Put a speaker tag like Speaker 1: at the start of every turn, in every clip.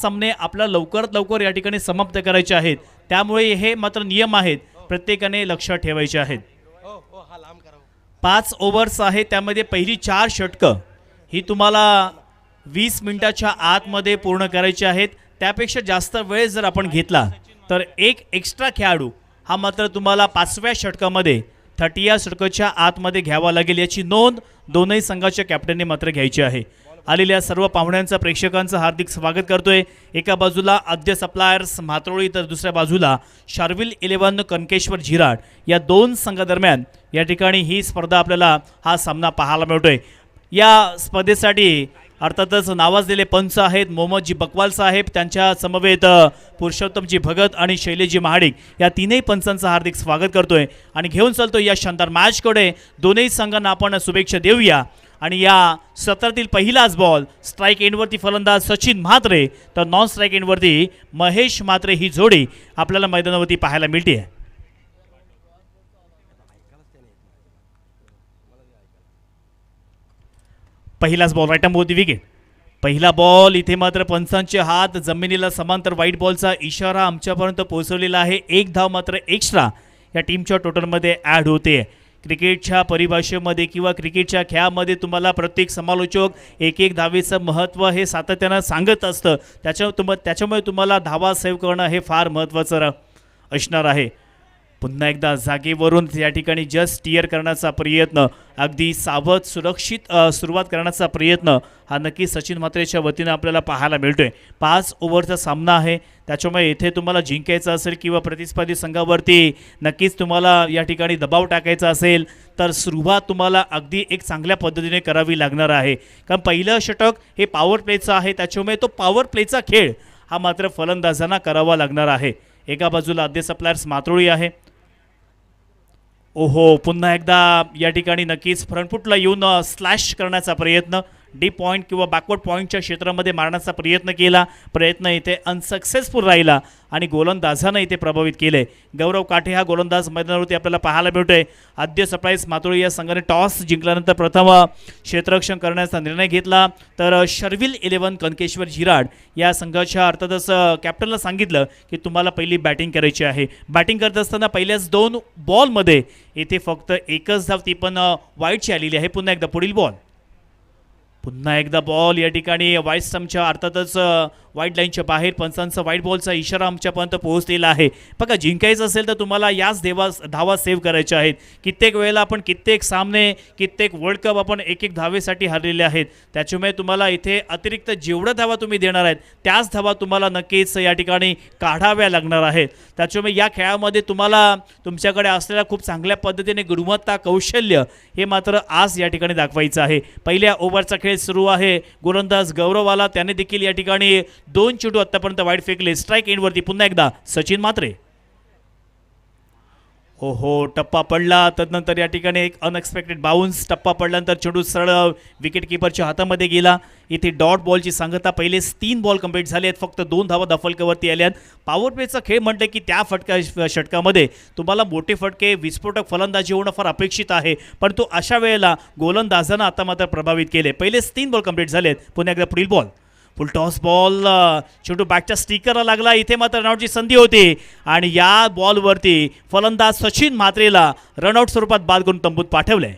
Speaker 1: सामने आपला लवकरात लवकर या ठिकाणी समाप्त करायचे आहेत. त्यामुळे हे मात्र नियम आहेत, प्रत्येकाने लक्षात ठेवायचे आहेत. 5 ओव्हर्स आहे, त्यामध्ये पहिली 4 षटकं ही तुम्हाला 20 मिनिटाच्या आतमध्ये पूर्ण करायची आहेत. त्यापेक्षा जास्त वेळ जर आपण घेतला तर एक एक्स्ट्रा खेळाडू हा मात्र तुम्हाला 5व्या षटकामध्ये 30 षटकाच्या आतमध्ये घ्यावा लागेल, याची नोंद दोनही संघाच्या कॅप्टनने मात्र घ्यायची आहे. आलेल्या सर्व पाहुण्यांचं प्रेक्षकांचं हार्दिक स्वागत करतोय. एका बाजूला आद्य सप्लायर्स म्हात्रोळी तर दुसऱ्या बाजूला शार्विल 11 कनकेश्वर झिराड या दोन संघादरम्यान या ठिकाणी ही स्पर्धा आपल्याला हा सामना पाहायला मिळतोय. या स्पर्धेसाठी अर्थातच नावाजलेले पंच आहेत मोहम्मदजी बकवाल साहेब, त्यांच्या समवेत पुरुषोत्तमजी भगत आणि शैलेजी महाडिक या तीनही पंचांचं हार्दिक स्वागत करतोय आणि घेऊन चालतो या शानदार मॅचकडे. दोनही संघांना आपण शुभेच्छा देऊया. आणि या सत्रातील पहिलाच बॉल स्ट्राईक एंडवरती फलंदाज सचिन म्हात्रे तर नॉन स्ट्राईक एंडवरती महेश म्हात्रे ही जोडी आपल्याला मैदानावरती पाहायला मिळते. पहिलाच बॉल राईट दी विकेट. पहिला बॉल इथे मात्र पंचांचे हात जमिनीला समांतर व्हाईट बॉलचा इशारा आमच्यापर्यंत पोहोचवलेला आहे. एक धाव मात्र एक्स्ट्रा या टीमच्या टोटलमध्ये ॲड होते. क्रिकेटच्या परिभाषेमध्ये किंवा क्रिकेटच्या खेळामध्ये तुम्हाला प्रत्येक समालोचक एक एक धावेचं महत्त्व हे सातत्यानं सांगत असतं. त्याच्यामुळे तुम्हाला धावा सेव्ह करणं हे फार महत्त्वाचं असणार आहे. पुन्हा एकदा जागेवरून या ठिकाणी जस्ट स्टिअर करण्याचा प्रयत्न, अगदी सावध सुरक्षित सुरुवात करण्याचा प्रयत्न हा नक्कीच सचिन म्हात्रेच्या वतीनं आपल्याला पाहायला मिळतोय. 5 ओव्हरचा सामना आहे, त्याच्यामुळे इथे तुम्हाला जिंकायचं असेल किंवा प्रतिस्पर्धी संघावरती नक्कीच तुम्हाला या ठिकाणी दबाव टाकायचा असेल तर सुरुवात तुम्हाला अगदी एक चांगल्या पद्धतीने करावी लागणार आहे. कारण पहिलं षटक हे पॉवर प्लेचं आहे, त्याच्यामुळे तो पॉवर प्लेचा खेळ हा मात्र फलंदाजांना करावा लागणार आहे. एका बाजूला आद्य सप्लायर्स म्हात्रोळी आहे. ओहो, पुन्हा एकदा या ठिकाणी नक्कीच फ्रंटफुटला येऊन स्लॅश करण्याचा प्रयत्न, डीप पॉईंट किंवा बॅकवर्ड पॉईंटच्या क्षेत्रामध्ये मारण्याचा प्रयत्न इथे अनसक्सेसफुल राहिला आणि गोलंदाजानं इथे प्रभावित केले. गौरव काठे हा गोलंदाज मैदानावरती आपल्याला पाहायला मिळतोय. आद्य सप्लायर्स म्हात्रोळी या संघाने टॉस जिंकल्यानंतर प्रथम क्षेत्ररक्षण करण्याचा निर्णय घेतला तर शार्विल 11 कनकेश्वर झिराड या संघाच्या अर्थातच कॅप्टनला सांगितलं की तुम्हाला पहिली बॅटिंग करायची आहे. बॅटिंग करत असताना पहिल्याच 2 बॉलमध्ये इथे फक्त एकच धाव, ती पण वाईटची आलेली आहे. पुन्हा एकदा पुढील बॉल, पुन्हा एकदा बॉल या ठिकाणी व्हाईट स्टंपच्या अर्थातच व्हाईट लाईनच्या बाहेर. पंचांचा व्हाईट बॉलचा इशारा आमच्यापर्यंत पोहोचलेला आहे. बघा, जिंकायचं असेल तर तुम्हाला याच धावा सेव्ह करायच्या आहेत. कित्येक वेळेला आपण कित्येक सामने, कित्येक वर्ल्ड कप आपण एक एक धावेसाठी हरलेले आहेत. त्याच्यामुळे तुम्हाला इथे अतिरिक्त जेवढ्या धावा तुम्ही देणार आहेत त्याच धावा तुम्हाला नक्कीच या ठिकाणी काढाव्या लागणार आहेत. त्याच्यामुळे या खेळामध्ये तुम्हाला तुमच्याकडे असलेल्या खूप चांगल्या पद्धतीने गुणवत्ता, कौशल्य हे मात्र आज या ठिकाणी दाखवायचं आहे. पहिल्या ओव्हरचा खेळ सुरू आहे. गोलंदाज गौरव आला, त्याने देखील या ठिकाणी 2 चेंडू आतापर्यंत वाईट फेकले. स्ट्राईक एंडवरती पुन्हा एकदा सचिन म्हात्रे. हो, टप्पा पडला. तदनंतर या ठिकाणी एक अनएक्सपेक्टेड बाउन्स, टप्पा पडल्यानंतर चेंडू सरळ विकेट किपरच्या हातामध्ये गेला. इथे डॉट बॉलची सांगता. पहिलेच 3 बॉल कंप्लीट झाले आहेत, फक्त 2 धावा दफलकावरती आल्या आहेत. पॉवर प्लेचा खेळ म्हटलं की त्या षटकामध्ये तुम्हाला मोठे फटके, विस्फोटक फलंदाजी होणं फार अपेक्षित आहे, पण तो अशा वेळेला गोलंदाजांना आता मात्र प्रभावित केले. पहिलेच 3 बॉल कंप्लीट झाले आहेत. पुन्हा एकदा पुढील बॉल, फुल टॉस बॉल, चेंडू बॅटच्या स्टिकरला लागला. इथे मात्र रनआउटची संधी होती आणि या बॉलवरती फलंदाज सचिन म्हात्रेला रनआउट स्वरूपात बाद करून तंबूत पाठवले.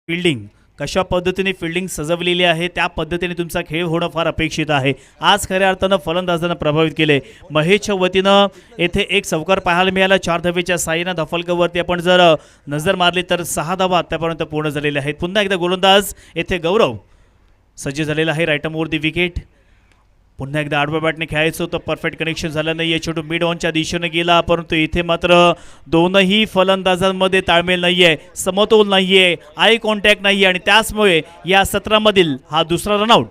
Speaker 1: फिल्डिंग कशा पद्धतीने फिल्डिंग सजवलेली आहे त्या पद्धतीने तुमचा खेळ होणं फार अपेक्षित आहे. आज खऱ्या अर्थानं फलंदाजांना प्रभावित केले. महेशच्या वतीनं येथे एक चौकार पाहायला मिळाला. 4 धावेच्या साईनं धफलकावरती आपण जर नजर मारली तर 6 धावा आतापर्यंत पूर्ण झालेल्या आहेत. पुन्हा एकदा गोलंदाज येथे गौरव सज्ज झालेला आहे. राईट आर्मवरती विकेट. पुन्हा एकदा आडव्या बॅटने खेळायचं होतं, परफेक्ट कनेक्शन झालं नाही आहे. चेंडू मिड ऑनच्या दिशेने गेला, परंतु इथे मात्र दोनही फलंदाजांमध्ये ताळमेळ नाही आहे, समतोल नाही आहे, आय कॉन्टॅक्ट नाही आहे आणि त्याचमुळे या सत्रामधील हा दुसरा रनआउट.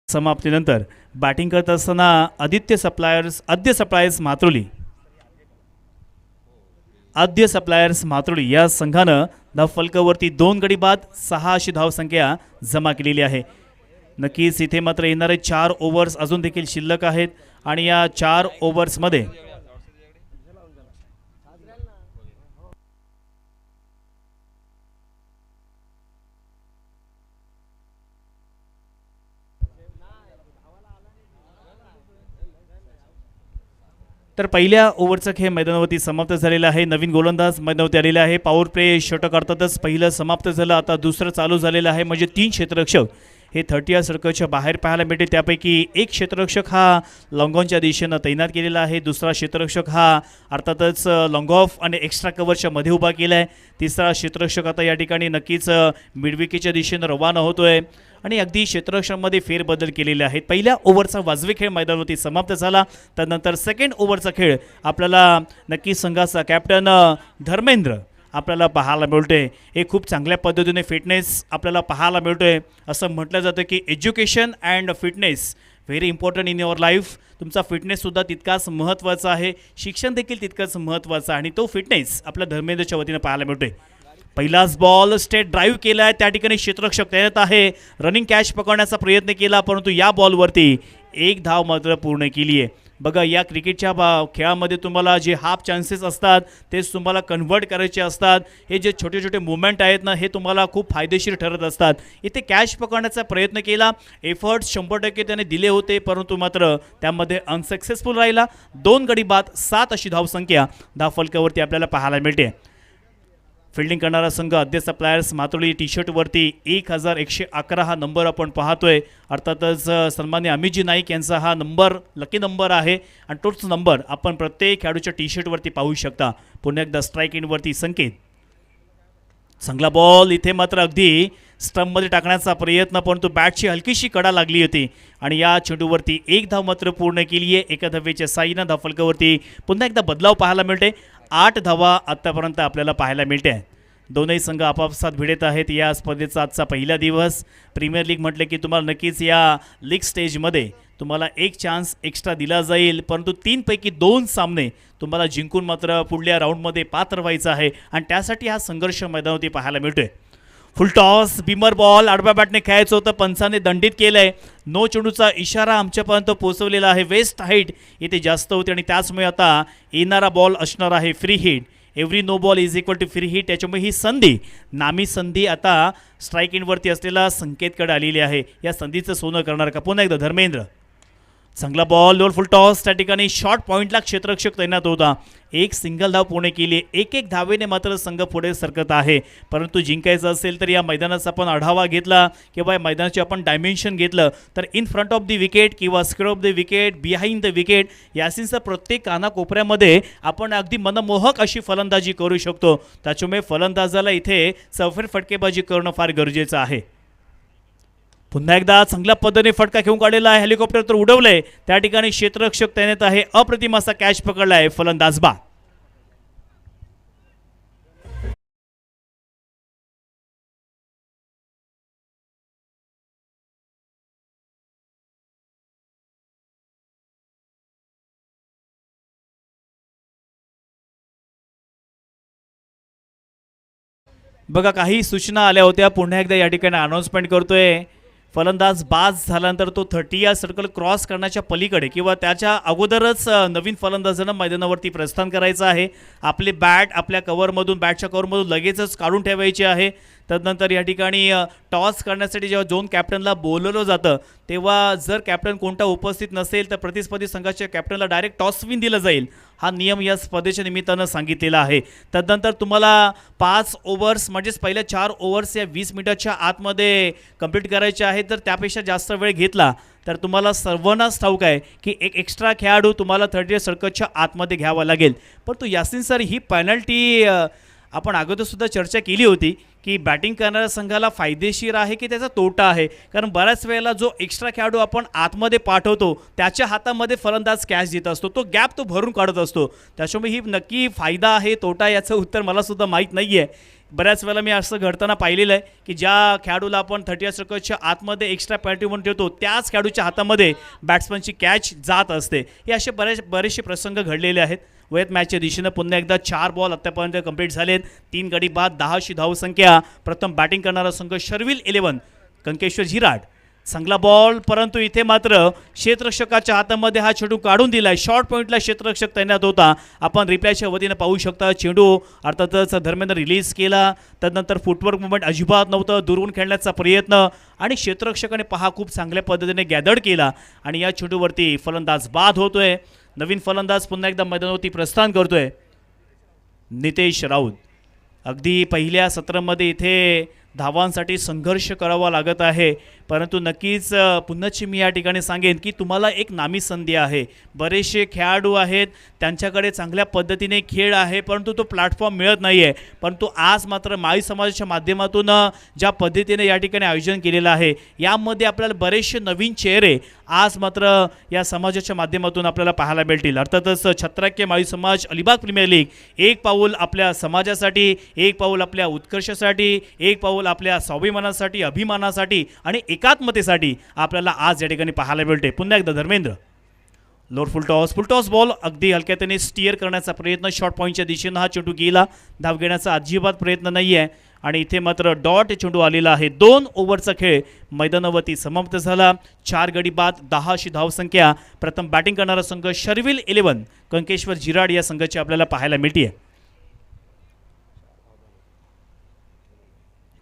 Speaker 1: समाप्तीनंतर बॅटिंग करत असताना आद्य सप्लायर्स मातृळी या संघानं धावफलकावरती 2 गडी बाद 6 अशी धावसंख्या जमा केलेली आहे. नक्कीच इथे मात्र येणारे 4 ओव्हर्स अजून देखील शिल्लक आहेत आणि या 4 ओव्हर्समध्ये तर पहिल्या ओव्हरचा खेळ मैदानावरती समाप्त झालेला आहे. नवीन गोलंदाज मैदानावरती आलेला आहे. पॉवर प्ले षटक अर्थातच पहिलं समाप्त झालं, आता दुसरं चालू झालेलं आहे. म्हणजे 3 क्षेत्ररक्षक हे 30 सर्कलच्या बाहेर पाहायला मिळते. त्यापैकी एक क्षेत्ररक्षक हा लॉंग ऑनच्या दिशेनं तैनात केलेला आहे. दुसरा क्षेत्ररक्षक हा अर्थातच लॉंग ऑफ आणि एक्स्ट्रा कव्हरच्या मध्ये उभा केला आहे. तिसरा क्षेत्ररक्षक आता या ठिकाणी नक्कीच मिडविकेटच्या दिशेनं रवाना होतोय आणि अगदी क्षेत्ररक्षणामध्ये फेरबदल केलेले आहेत. पहिल्या ओव्हरचा वाजवी खेळ मैदानावरती समाप्त झाला. त्यानंतर सेकंड ओव्हरचा खेळ आपल्याला नक्कीच संघाचा कॅप्टन धर्मेंद्र आपल्याला पाहायला मिळतोय. हे खूप चांगल्या पद्धतीने फिटनेस आपल्याला पाहायला मिळतोय. असं म्हटलं जातं की education and fitness very important in your life. तुमचा फिटनेससुद्धा तितकाच महत्त्वाचा आहे, शिक्षण देखील तितकंच महत्त्वाचं आहे आणि तो फिटनेस आपल्या धर्मेंद्रच्या वतीनं पाहायला मिळतोय. पहिलाच बॉल स्ट्रेट ड्राईव्ह केला आहे. त्या ठिकाणी क्षेत्ररक्षक तैनात आहे. रनिंग कॅच पकडण्याचा प्रयत्न केला, परंतु या बॉलवरती 1 धाव मात्र पूर्ण केली आहे. बघा, या क्रिकेटच्या खेळामध्ये तुम्हाला जे हाफ चान्सेस असतात तेच तुम्हाला कन्व्हर्ट करायचे असतात. हे जे छोटे छोटे मुवमेंट आहेत ना, हे तुम्हाला खूप फायदेशीर ठरत असतात. इथे कॅच पकडण्याचा प्रयत्न केला, एफर्ट्स 100% त्याने दिले होते, परंतु मात्र त्यामध्ये अनसक्सेसफुल राहिला. 2 गडी बाद 7 अशी धावसंख्या धावफलकावरती आपल्याला पाहायला मिळते. फिल्डिंग करणारा संघ आद्य सप्लायर्स मातोळी. टी शर्टवरती 1111 हा नंबर आपण पाहतोय. अर्थातच सन्मान्य अमितजी नाईक यांचा हा नंबर लकी नंबर आहे आणि तोच नंबर आपण प्रत्येक खेळाडूच्या टी शर्टवरती पाहू शकता. पुन्हा एकदा स्ट्राईक इनवरती संकेत. चांगला बॉल इथे मात्र अगदी स्टंपमध्ये टाकण्याचा प्रयत्न, परंतु बॅटची हलकीशी कडा लागली होती आणि या चेंडूवरती 1 धाव मात्र पूर्ण केली आहे. एका धावेच्या साईनं धावफलकावरती पुन्हा एकदा बदलाव पाहायला मिळते. 8 धावा आत्तापर्यंत आपल्याला पाहायला मिळते. दोनही संघ आपापसात भिडत आहेत. या स्पर्धेचा आजचा पहिला दिवस. प्रीमियर लीग म्हटले की तुम्हाला नक्कीच या लीग स्टेजमध्ये तुम्हाला 1 चान्स एक्स्ट्रा दिला जाईल, परंतु 3 पैकी 2 सामने तुम्हाला जिंकून मात्र पुढल्या राऊंडमध्ये पात्र व्हायचं आहे आणि त्यासाठी हा संघर्ष मैदानावरती पाहायला मिळतोय. फुल टॉस, बिमर बॉल आडव्या बॅटने खेळायचं होतं, पंचाने दंडित केलंय. नो चेंडूचा इशारा आमच्यापर्यंत पोहोचवलेला आहे. वेस्ट हाईट इथे जास्त होते आणि त्याचमुळे आता येणारा बॉल असणार आहे free hit. Every no ball is equal to free hit. त्याच्यामुळे ही संधी, नामी संधी आता स्ट्राईक इनवरती असलेला संकेतकडे आलेली आहे. या संधीचं सोनं करणार का? पुन्हा एकदा धर्मेंद्र. चांगला बॉल, लोअर फुल टॉस. त्या ठिकाणी शॉर्ट पॉईंटला क्षेत्ररक्षक तैनात होता. 1 सिंगल धाव पूर्ण केली. 1-1 धावेने मात्र संघ पुढे सरकत आहे. परंतु जिंकायचं असेल तर या मैदानाचा आपण आढावा घेतला किंवा या मैदानाचे आपण डायमेन्शन घेतलं तर in front of the wicket किंवा square of the wicket, behind the wicket, यासींचा प्रत्येक कानाकोपऱ्यामध्ये आपण अगदी मनमोहक अशी फलंदाजी करू शकतो. त्याच्यामुळे फलंदाजाला इथे चौफेर फटकेबाजी करणं फार गरजेचं आहे. पुन्हा एकदा चांगल्या पद्धतीने फटका घेऊन काढलेला आहे. हेलिकॉप्टर तर उडवलंय. त्या ठिकाणी क्षेत्ररक्षक तैनात आहे. अप्रतिम असा कॅच पकडला आहे फलंदाज बा. बघा काही सूचना आल्या होत्या, पुन्हा एकदा या ठिकाणी अनाउन्समेंट करतोय. फलंदाज बाद झाल्यानंतर तो 30 या सर्कल क्रॉस करण्याच्या पलीकडे किंवा त्याच्या अगोदरच नवीन फलंदाजानं मैदानावरती प्रस्थान करायचं आहे. आपली बॅट आपल्या कव्हरमधून बॅटच्या कव्हरमधून लगेचच काढून ठेवायची आहे. तदनंतर या ठिकाणी टॉस करण्यासाठी जेव्हा झोन कॅप्टनला बोलवलं जातं तेव्हा जर कॅप्टन कोणता उपस्थित नसेल तर प्रतिस्पर्धी संघाच्या कॅप्टनला डायरेक्ट टॉस विन दिलं जाईल. हा नियम या स्पर्धेच्या निमित्तानं सांगितलेला आहे. तदनंतर तुम्हाला 5 ओव्हर्स म्हणजेच पहिल्या 4 ओव्हर्स या 20 मिनिटाच्या आतमध्ये कंप्लीट करायचे आहेत. जर त्यापेक्षा जास्त वेळ घेतला तर तुम्हाला सर्वांनाच ठाऊक आहे की एक एक्स्ट्रा खेळाडू तुम्हाला 30 सर्कलच्या आतमध्ये घ्यावा लागेल. परंतु यासिन सर ही पेनल्टी आपण अगोदरसुद्धा चर्चा केली होती की बॅटिंग करणाऱ्या संघाला फायदेशीर आहे की त्याचा तोटा आहे. कारण बऱ्याच वेळेला जो एक्स्ट्रा खेळाडू आपण आतमध्ये पाठवतो त्याच्या हातामध्ये फलंदाज कॅच देत असतो, तो गॅप तो भरून काढत असतो. त्याच्यामुळे ही नक्की फायदा आहे तोटा याचं उत्तर मलासुद्धा माहीत नाही आहे. बऱ्याच वेळेला मी असं घडताना पाहिलेलं आहे की ज्या खेळाडूला आपण 30 सर्कलच्या आतमध्ये एक्स्ट्रा पेनल्टी म्हणून ठेवतो त्याच खेळाडूच्या हातामध्ये बॅट्समनची कॅच जात असते. हे असे बरेचसे प्रसंग घडलेले आहेत. वयात मॅचच्या दिशेनं पुन्हा एकदा 4 बॉल आत्तापर्यंत कंप्लीट झालेत. 3 गडी बाद 10शी धावसंख्या. प्रथम बॅटिंग करणारा संघ शर्विल 11 कंकेश्वर झिराड. चांगला बॉल, परंतु इथे मात्र क्षेत्ररक्षकाच्या हातामध्ये हा चेंडू काढून दिलाय. शॉर्ट पॉईंटला क्षेत्ररक्षक तैनात होता. आपण रिप्लायच्या वतीनं पाहू शकता. चेंडू अर्थातच धर्मेंद्र रिलीज केला. त्यानंतर फुटवर्क मुवमेंट अजिबात नव्हतं. दुरून खेळण्याचा प्रयत्न आणि क्षेत्ररक्षकाने पहा खूप चांगल्या पद्धतीने गॅदर्ड केला आणि या चेंडूवरती फलंदाज बाद होतोय. नवीन फलंदाज पुन्हा एकदा मैदानावरती प्रस्थान करतोय नितेश राऊत. अगदी पहिल्या सत्रामध्ये इथे धावांसाठी संघर्ष करावा लागत आहे. परंतु नक्कीच पुन्हाची मी या ठिकाणी सांगेन की तुम्हाला एक नामी संधी आहे. बरेचसे खेळाडू आहेत, त्यांच्याकडे चांगल्या पद्धतीने खेळ आहे, परंतु तो प्लॅटफॉर्म मिळत नाही आहे. परंतु आज मात्र माळी समाजाच्या माध्यमातून ज्या पद्धतीने या ठिकाणी आयोजन केलेलं आहे यामध्ये आपल्याला बरेचसे नवीन चेहरे आज मात्र या समाजाच्या माध्यमातून आपल्याला पाहायला मिळतील. अर्थातच छत्राक्य माळी समाज अलिबाग प्रीमियर लीग एक पाऊल आपल्या समाजासाठी, एक पाऊल आपल्या उत्कर्षासाठी, एक पाऊल आपल्या स्वाभिमानासाठी, अभिमानासाठी आणि एकात्मतेसाठी आपल्याला आज या ठिकाणी पाहायला मिळते. पुन्हा एकदा धर्मेंद्र लोअर फुलटॉस बॉल अगदी हलक्याने स्टिअर करण्याचा प्रयत्न. शॉर्ट पॉईंटच्या दिशेनं हा चेंडू गेला. धाव घेण्याचा अजिबात प्रयत्न नाही आहे आणि इथे मात्र डॉट चेंडू आलेला आहे. 2 ओव्हरचा खेळ मैदानावरती समाप्त झाला. 4 गडी बाद 10शी धावसंख्या. प्रथम बॅटिंग करणारा संघ शर्विल 11 कंकेश्वर झिराड या संघाची आपल्याला पाहायला मिळते.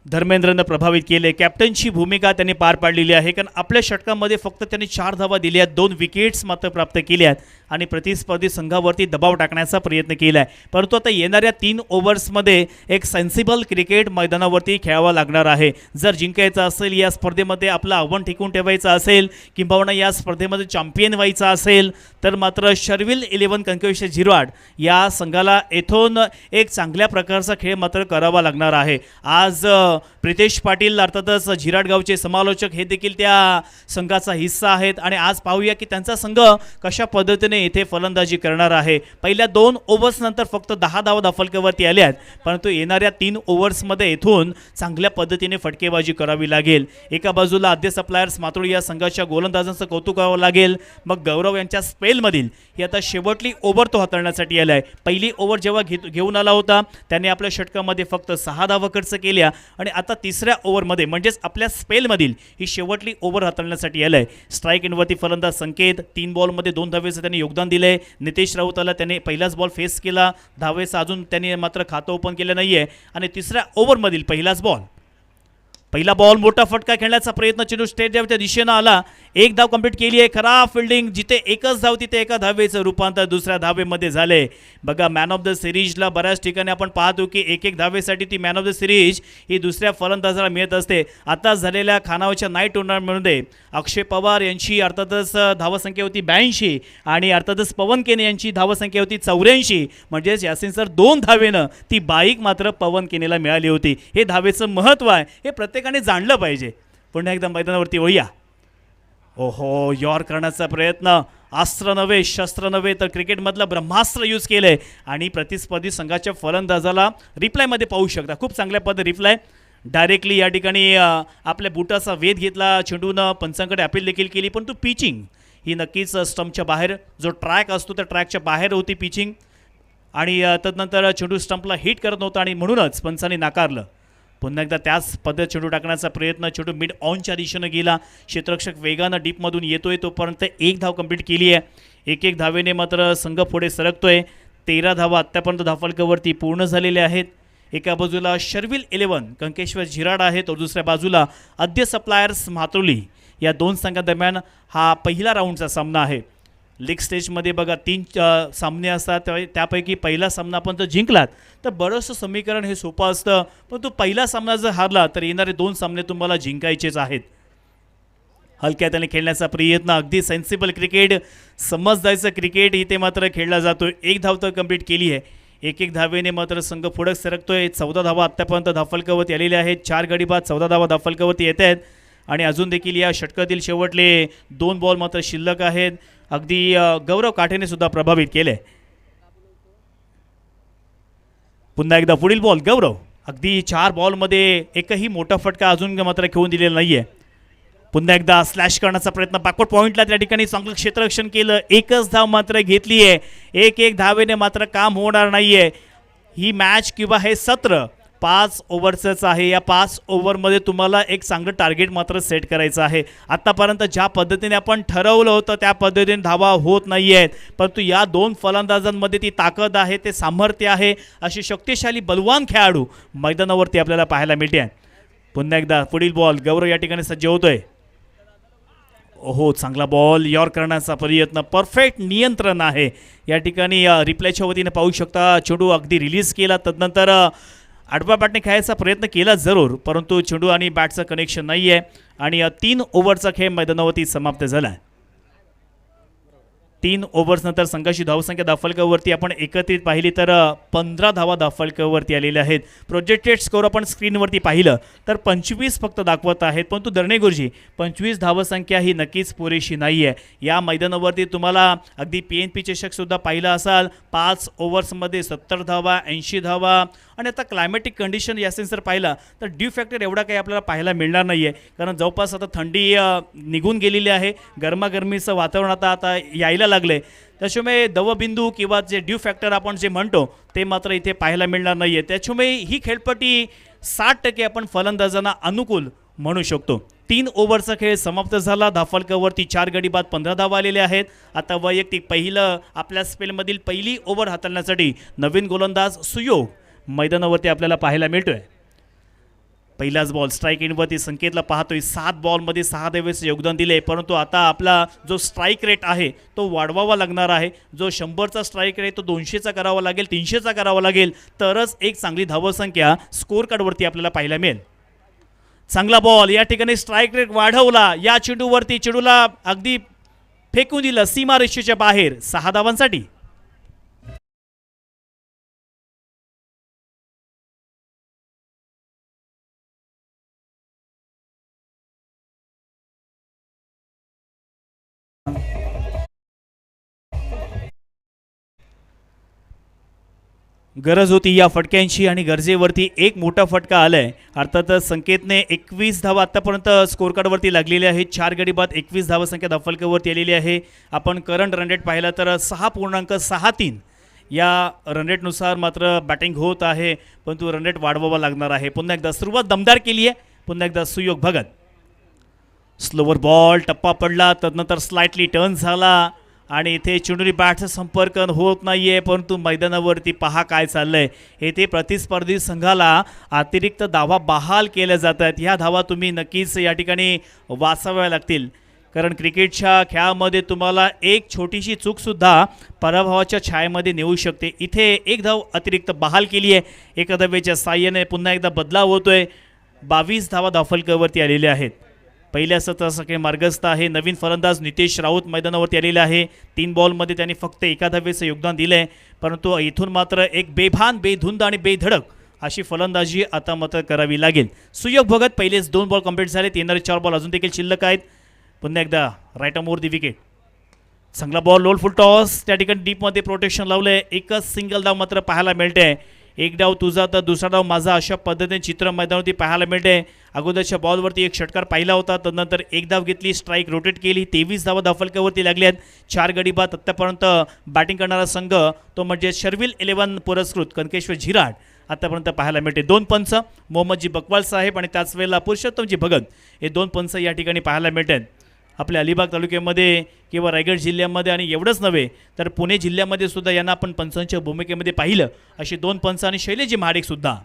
Speaker 1: धर्मेंद्रनं प्रभावित केले. कॅप्टनची भूमिका त्यांनी पार पाडलेली आहे. कारण आपल्या षटकामध्ये फक्त त्यांनी 4 धावा दिल्या, 2 विकेट्स मात्र प्राप्त केल्यात आणि प्रतिस्पर्धी संघावरती दबाव टाकण्याचा प्रयत्न केला आहे. परंतु आता येणाऱ्या 3 ओव्हर्समध्ये एक सेन्सिबल क्रिकेट मैदानावरती खेळावा लागणार आहे. जर जिंकायचं असेल या स्पर्धेमध्ये, आपलं आव्हान टिकून ठेवायचं असेल किंबहुना या स्पर्धेमध्ये चॅम्पियन व्हायचं असेल तर मात्र शर्विल 11 कंकेश्वर झिराड या संघाला येथून एक चांगल्या प्रकारचा खेळ मात्र करावा लागणार आहे. आज प्रितेश पाटील अर्थातच झिराड गावचे समालोचक हे देखील त्या संघाचा हिस्सा आहेत आणि आज पाहूया की त्यांचा संघ कशा पद्धतीने इथे फलंदाजी करणार आहे. पहिल्या 2 ओव्हर्स नंतर फक्त 10 धावा धाफलक्यावरती आल्या आहेत, परंतु येणाऱ्या 3 ओव्हर्समध्ये इथून चांगल्या पद्धतीने फटकेबाजी करावी लागेल. एका बाजूला आद्य सप्लायर्स मातोळी या संघाच्या गोलंदाजांचं कौतुक करावं लागेल. मग गौरव यांच्या स्पेलमधील ही आता शेवटली ओव्हर तो हाताळण्यासाठी आला आहे. पहिली ओव्हर जेव्हा घेऊन आला होता त्याने आपल्या षटकामध्ये फक्त 6 धावा खर्च केल्या आणि आता तिसऱ्या ओव्हरमध्ये म्हणजेच आपल्या स्पेलमधील ही शेवटली ओव्हर हाताळण्यासाठी आलं आहे. स्ट्राईक एंडवरती फलंदाज संकेत 3 बॉलमध्ये 2 धावेचं त्यांनी योगदान दिलं आहे. नितेश राऊताला त्याने पहिलाच बॉल फेस केला, धावेचं अजून त्यांनी मात्र खातं ओपन केलं नाही आहे आणि तिसऱ्या ओव्हरमधील पहिला बॉल मोठा फटका खेळण्याचा प्रयत्न चेंडू स्टेट ड्राईव्हच्या दिशेनं आला. 1 धाव कंप्लीट केली आहे. खराब फिल्डिंग, जिथे एकच धाव तिथे एका धावेचं रूपांतर दुसऱ्या धावेमध्ये झाले. बघा मॅन ऑफ द सिरीजला बऱ्याच ठिकाणी आपण पाहतो की एक धावेसाठी ती मॅन ऑफ द सिरीज ही दुसऱ्या फलंदाजाला मिळत असते. आता झालेल्या खानावरच्या नाईट टुर्नामेंटमध्ये अक्षय पवार यांची अर्थातच धावसंख्या होती 82 आणि अर्थातच पवन केने यांची धावसंख्या होती 84. म्हणजेच यासिन सर 2 धावेनं ती बाईक मात्र पवन केनेला मिळाली होती. हे धावेचं महत्त्व आहे, हे प्रत्येकाने जाणलं पाहिजे. पुन्हा एकदा मैदानावरती वळूया. ओहो, यॉर करण्याचा प्रयत्न, अस्त्र नव्हे शस्त्र नव्हे तर क्रिकेटमधलं ब्रह्मास्त्र यूज केलं आहे आणि प्रतिस्पर्धी संघाच्या फलंदाजाला रिप्लायमध्ये पाहू शकता. खूप चांगल्या पद्धतीने रिप्लाय डायरेक्टली या ठिकाणी आपल्या बुटाचा वेध घेतला. चेंडूनं पंचांकडे अपील देखील केली, परंतु पिचिंग ही नक्कीच स्टंपच्या बाहेर, जो ट्रॅक असतो त्या ट्रॅकच्या बाहेर होती पिचिंग आणि तदनंतर चेंडू स्टंपला हिट करत नव्हता आणि म्हणूनच पंचांनी नाकारलं. पुन्हा एकदा त्याच पद्धत चेंडू टाकण्याचा प्रयत्न, चेंडू मिड ऑनच्या दिशेनं गेला, क्षेत्ररक्षक वेगानं डीपमधून येतोय, तोपर्यंत एक धाव कंप्लीट केली आहे. एक धावेने मात्र संघ पुढे सरकतोय. 13 धावा आत्तापर्यंत धावफलकावरती पूर्ण झालेल्या आहेत. एका बाजूला शर्विल 11 कंकेश्वर झिराड आहे, तर दुसऱ्या बाजूला आद्य सप्लायर्स म्हातुर्ली. या दोन संघांदरम्यान हा पहिला राऊंडचा सामना आहे. लीग स्टेजमध्ये बघा 3 सामने असतात, त्यापैकी पहिला सामना आपण जर जिंकलात तर बरंचसं समीकरण हे सोपं असतं, पण तो पहिला सामना जर हारला तर येणारे 2 सामने तुम्हाला जिंकायचेच आहेत. हलक्यात खेळण्याचा प्रयत्न, अगदी सेन्सिबल क्रिकेट, समजदारीचं क्रिकेट इथे मात्र खेळला जातो. एक धाव तर कंप्लीट केली आहे. एक धावेने मात्र संघ पुढे सरकतोय. 14 धावा आत्तापर्यंत धावफलकावरती आलेल्या आहेत. 4 गडी बाद 14 धावा धावफलकावरती येत आहेत आणि अजून देखील या षटकातील शेवटले 2 बॉल मात्र शिल्लक आहेत. अगदी गौरव काठेने सुद्धा प्रभावित केले. पुन्हा एकदा पुढील बॉल गौरव, अगदी 4 बॉलमध्ये एकही मोठा फटका अजून मात्र खेळून दिलेला नाहीये. पुन्हा एकदा स्लॅश करण्याचा प्रयत्न, बॅकवर्ड पॉईंटला त्या ठिकाणी चांगलं क्षेत्ररक्षण केलं, एकच धाव मात्र घेतली आहे. एक धावेने मात्र काम होणार नाहीये. ही मॅच किंवा हे सत्र 5 ओव्हरचंच आहे. या 5 ओव्हरमध्ये तुम्हाला एक चांगलं टार्गेट मात्र सेट करायचं आहे. आत्तापर्यंत ज्या पद्धतीने आपण ठरवलं होतं त्या पद्धतीने धावा होत नाही आहेत, परंतु या 2 फलंदाजांमध्ये ती ताकद आहे, ते सामर्थ्य आहे. अशी शक्तिशाली बलवान खेळाडू मैदानावरती आपल्याला पाहायला मिळते. पुन्हा एकदा पुढील बॉल गौरव या ठिकाणी सज्ज होतोय. ओहो, चांगला बॉल यॉर करण्याचा प्रयत्न, परफेक्ट नियंत्रण आहे. या ठिकाणी रिप्लायच्या वतीने पाहू शकता चेंडू अगदी रिलीज केला, तदनंतर आडव्या बॅटने खेळायचा प्रयत्न केला जरूर, परंतु चेंडू आणि बॅटचं कनेक्शन नाही आहे आणि 3 ओव्हरचा खेळ मैदानावरती समाप्त झाला आहे. 3 ओव्हर्स नंतर संघाची धावसंख्या धावफलकावरती आपण एकत्रित पाहिली तर 15 धावा धावफलकावरती आलेल्या आहेत. प्रोजेक्टेड स्कोर आपण स्क्रीनवरती पाहिलं तर 25 फक्त दाखवत आहेत, परंतु दर्णे गुरुजी 25 धावसंख्या ही नक्कीच पुरेशी नाही आहे. या मैदानावरती तुम्हाला अगदी PNP चषकसुद्धा पाहिला असाल, 5 ओव्हर्समध्ये 70 धावा, 80 धावा आणि आता क्लायमॅटिक कंडिशन या सेन्सर पाहिला तर ड्यू फॅक्टर एवढा काही आपल्याला पाहायला मिळणार नाही आहे, कारण जवळपास आता थंडी निघून गेलेली आहे, गरमागरमीचं वातावरण आता यायला लागले. त्याच्यामुळे दवबिंदू किंवा जे ड्यू फॅक्टर आपण जे म्हणतो ते मात्र इथे पाहायला मिळणार नाही आहे. त्याच्यामुळे ही खेळपट्टी 60% आपण फलंदाजांना अनुकूल म्हणू शकतो. 3 ओव्हरचा खेळ समाप्त झाला. धावफलकावरती 4 गडी बाद 15 धावा आलेल्या आहेत. आता वैयक्तिक पहिलं आपल्या स्पेलमधील पहिली ओव्हर हाताळण्यासाठी नवीन गोलंदाज सुयोग मैदानावरती आपल्याला पाहायला मिळतोय. पहिलाच बॉल स्ट्राईक इनवरती संकेतला पाहतोय. 7 बॉलमध्ये 6 धावेचे योगदान दिले, परंतु आता आपला जो स्ट्राईक रेट आहे तो वाढवावा लागणार आहे. जो 100चा स्ट्राईक रेट तो 200चा करावा लागेल, 300चा करावा लागेल, तरच एक चांगली धावसंख्या स्कोर कार्डवरती आपल्याला पाहायला मिळेल. चांगला बॉल, या ठिकाणी स्ट्राईक रेट वाढवला. या चेंडूवरती चेंडूला अगदी फेकून दिलं सीमारेषेच्या बाहेर. 6 धावांसाठी गरज होती या फटक्यांची आणि गरजेवरती एक मोठा फटका आलाय. अर्थातच संकेतने 21 धावा आतापर्यंत स्कोर कार्डवरती लागलेले आहेत. 4 गडी बाद 21 धावा संख्या धावफलकावरती आलेली आहे. आपण करंट रन रेट पाहिला तर 6.63 या रन रेटनुसार मात्र बॅटिंग होत आहे, परंतु रन रेट वाढवावा लागणार आहे. पुन्हा एकदा सुरुवात दमदार केली आहे. पुन्हा एकदा सुयोग भगत, स्लोवर बॉल, टप्पा पडला, तदनंतर स्लाइटली टर्न झाला आणि इथे चेंडूनी बॅटचा संपर्क होत नाही आहे, परंतु मैदानावरती पहा काय चाललंय. येथे प्रतिस्पर्धी संघाला अतिरिक्त धावा बहाल केल्या जात आहेत. ह्या धावा तुम्ही नक्कीच या ठिकाणी वाचाव्या लागतील, कारण क्रिकेटच्या खेळामध्ये तुम्हाला एक छोटीशी चूकसुद्धा पराभवाच्या छायेमध्ये नेऊ शकते. इथे एक धाव अतिरिक्त बहाल केली आहे. एका धावेच्या साह्याने पुन्हा एकदा बदलाव होतोय. 22 धावा धावफलकावरती आलेल्या आहेत. पहिल्या सत्रासाठी मार्गस्थ आहे. नवीन फलंदाज नितेश राऊत मैदानावरती आलेला आहे. 3 बॉलमध्ये त्यांनी फक्त 1 धावेचं योगदान दिलं आहे, परंतु इथून मात्र एक बेभान, बेधुंद आणि बेधडक अशी फलंदाजी आता मात्र करावी लागेल. सुयोग भगत पहिलेच 2 बॉल कंप्लीट झालेत. येणारे 4 बॉल अजून देखील शिल्लक आहेत. पुन्हा एकदा right arm over the wicket. चांगला बॉल, लोल फुल टॉस, त्या ठिकाणी डीपमध्ये प्रोटेक्शन लावलंय. एकच सिंगल धाव मात्र पाहायला मिळते. एक डाव तुझा तर दुसरा डाव माझा, अशा पद्धतीने चित्र मैदानावरती पाहायला मिळते. अगोदरच्या बॉलवरती एक षटकार पाहिला होता, तदनंतर एक धाव घेतली, स्ट्राईक रोटेट केली. 23 धावा धावफलकावरती लागल्या आहेत. 4 गडी बाद आत्तापर्यंत बॅटिंग करणारा संघ तो म्हणजे शर्विल 11 पुरस्कृत कनकेश्वर झिराड आतापर्यंत पाहायला मिळते. 2 पंच मोहम्मदजी बकवाल साहेब आणि त्याच वेळेला पुरुषोत्तमजी भगत हे 2 पंच या ठिकाणी पाहायला मिळतात. आपल्या अलिबाग तालुक्यामध्ये किंवा रायगड जिल्ह्यामध्ये आणि एवढंच नव्हे तर पुणे जिल्ह्यामध्ये सुद्धा यांना आपण पंचांच्या भूमिकेमध्ये पाहिलं. अशी 2 पंच आणि शैलेजी महाडिकसुद्धा.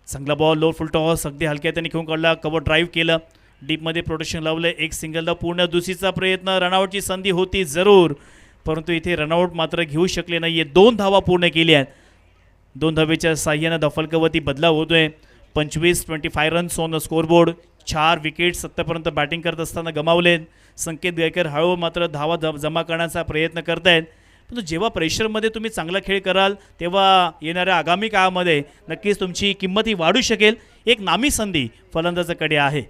Speaker 1: चांगला बॉल लो फुल टॉस अगदी हलक्या त्यांनी खेळून काढला. कव्हर ड्राईव्ह केलं, डीपमध्ये प्रोटेक्शन लावलं. एक सिंगलला पूर्ण दुसरीचा प्रयत्न, रनआउटची संधी होती जरूर, परंतु इथे रनआउट मात्र घेऊ शकले नाही आहे. 2 धावा पूर्ण केल्या आहेत. 2 धावेच्या साह्यानं दफलकावरती बदलाव होतोय. 25 runs on the scoreboard. 4 wickets आत्तापर्यंत बॅटिंग करत असताना गमावलेत. संकेत गायकर हळू मात्र धावा जमा करण्याचा प्रयत्न करतायत. परंतु जेव्हा प्रेशरमध्ये तुम्ही चांगला खेळ कराल तेव्हा येणाऱ्या आगामी काळामध्ये नक्कीच तुमची किंमत ही वाढू शकेल. एक नामी संधी फलंदाजाकडे आहे.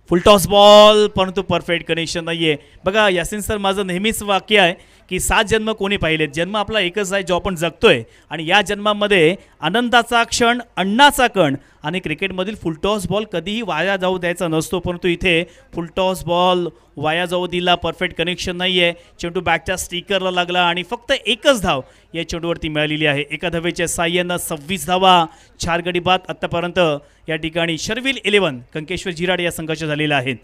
Speaker 1: फुल टॉस बॉल, परंतु परफेक्ट कनेक्शन नाही आहे. बघा यासिन सर, माझं नेहमीच वाक्य आहे की 7 जन्म कोणी पाहिलेत. जन्म आपला एकच आहे जो आपण जगतोय आणि या जन्मामध्ये आनंदाचा क्षण, अण्णाचा कण आणि क्रिकेटमधील फुलटॉस बॉल कधीही वाया जाऊ द्यायचा नसतो. परंतु इथे फुलटॉस बॉल वाया जाऊ दिला. परफेक्ट कनेक्शन नाही आहे. चेंडू बॅटच्या स्टिकरला लागला आणि फक्त एकच धाव या चेंडूवरती मिळालेली आहे. एका धावेच्या साह्यानं 26 धावा. 4 गडी बाद आत्तापर्यंत या ठिकाणी शर्विल 11 कंकेश्वर झिराड या संघाचे झालेले आहेत.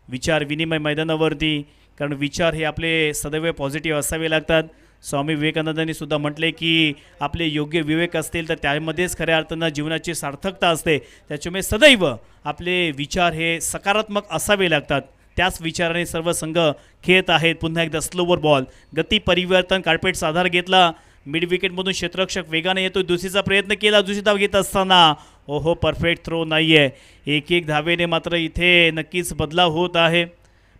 Speaker 1: विचार विनिमय मैदानावरती, कारण विचार हे आपले सदैव पॉझिटिव्ह असावे लागतात. स्वामी विवेकानंदांनी सुद्धा म्हटले की आपले योग्य विवेक असतील तर त्यामध्येच खऱ्या अर्थानं जीवनाची सार्थकता असते. त्याच्यामुळे सदैव आपले विचार हे सकारात्मक असावे लागतात. त्याच विचाराने सर्व संघ खेळत आहेत. पुन्हा एकदा स्लोवर बॉल, गती परिवर्तन, कार्पेटचा आधार घेतला. मिड विकेटमधून क्षेत्ररक्षक वेगाने येतो. दुसरीचा प्रयत्न केला. दुसरी धाव घेत असताना ओहो, परफेक्ट थ्रो नाही आहे. एक धावेने मात्र इथे नक्कीच बदलाव होत आहे.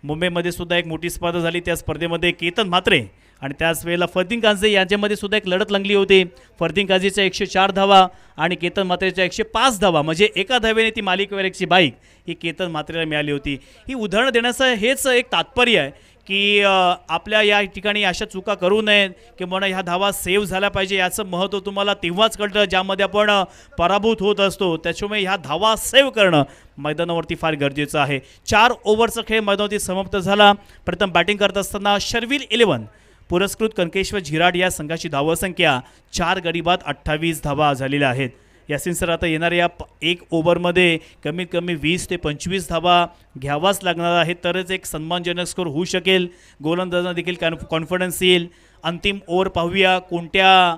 Speaker 1: मुंबईमध्ये सुद्धा एक मोठी स्पर्धा झाली. त्या स्पर्धेमध्ये केतन म्हात्रे आणि त्याच वेळेला फरदीन काझी यांच्यामध्ये सुद्धा एक लढत रंगली होती. फरदीन काझीच्या 104 धावा आणि केतन म्हात्रेच्या 105 धावा, म्हणजे एका धावेने ती मालिकेवरची बाईक ही केतन म्हात्रेला मिळाली होती. ही उदाहरणं देण्याचं हेच एक तात्पर्य आहे की आपल्या या ठिकाणी अशा चुका करू नयेत किंवा ह्या धावा सेव्ह झाल्या पाहिजे. याचं महत्त्व तुम्हाला तेव्हाच कळतं ज्यामध्ये आपण पराभूत होत असतो. त्याच्यामुळे ह्या धावा सेव्ह करणं मैदानावरती फार गरजेचं आहे. 4 ओव्हरचा खेळ मैदानावरती समाप्त झाला. प्रथम बॅटिंग करत असताना शर्विल 11 पुरस्कृत कंकेश्वर झिराड या संघाची धावसंख्या 4 गडी बाद 28 धावा झालेल्या आहेत. यासिन सर, आता येणाऱ्या 1 ओव्हरमध्ये कमीत कमी 20 ते 25 धावा घ्यावाच लागणार आहेत, तरच एक सन्मानजनक स्कोर होऊ शकेल. गोलंदाजांना देखील कॉन्फिडन्स येईल. अंतिम ओव्हर पाहूया कोणत्या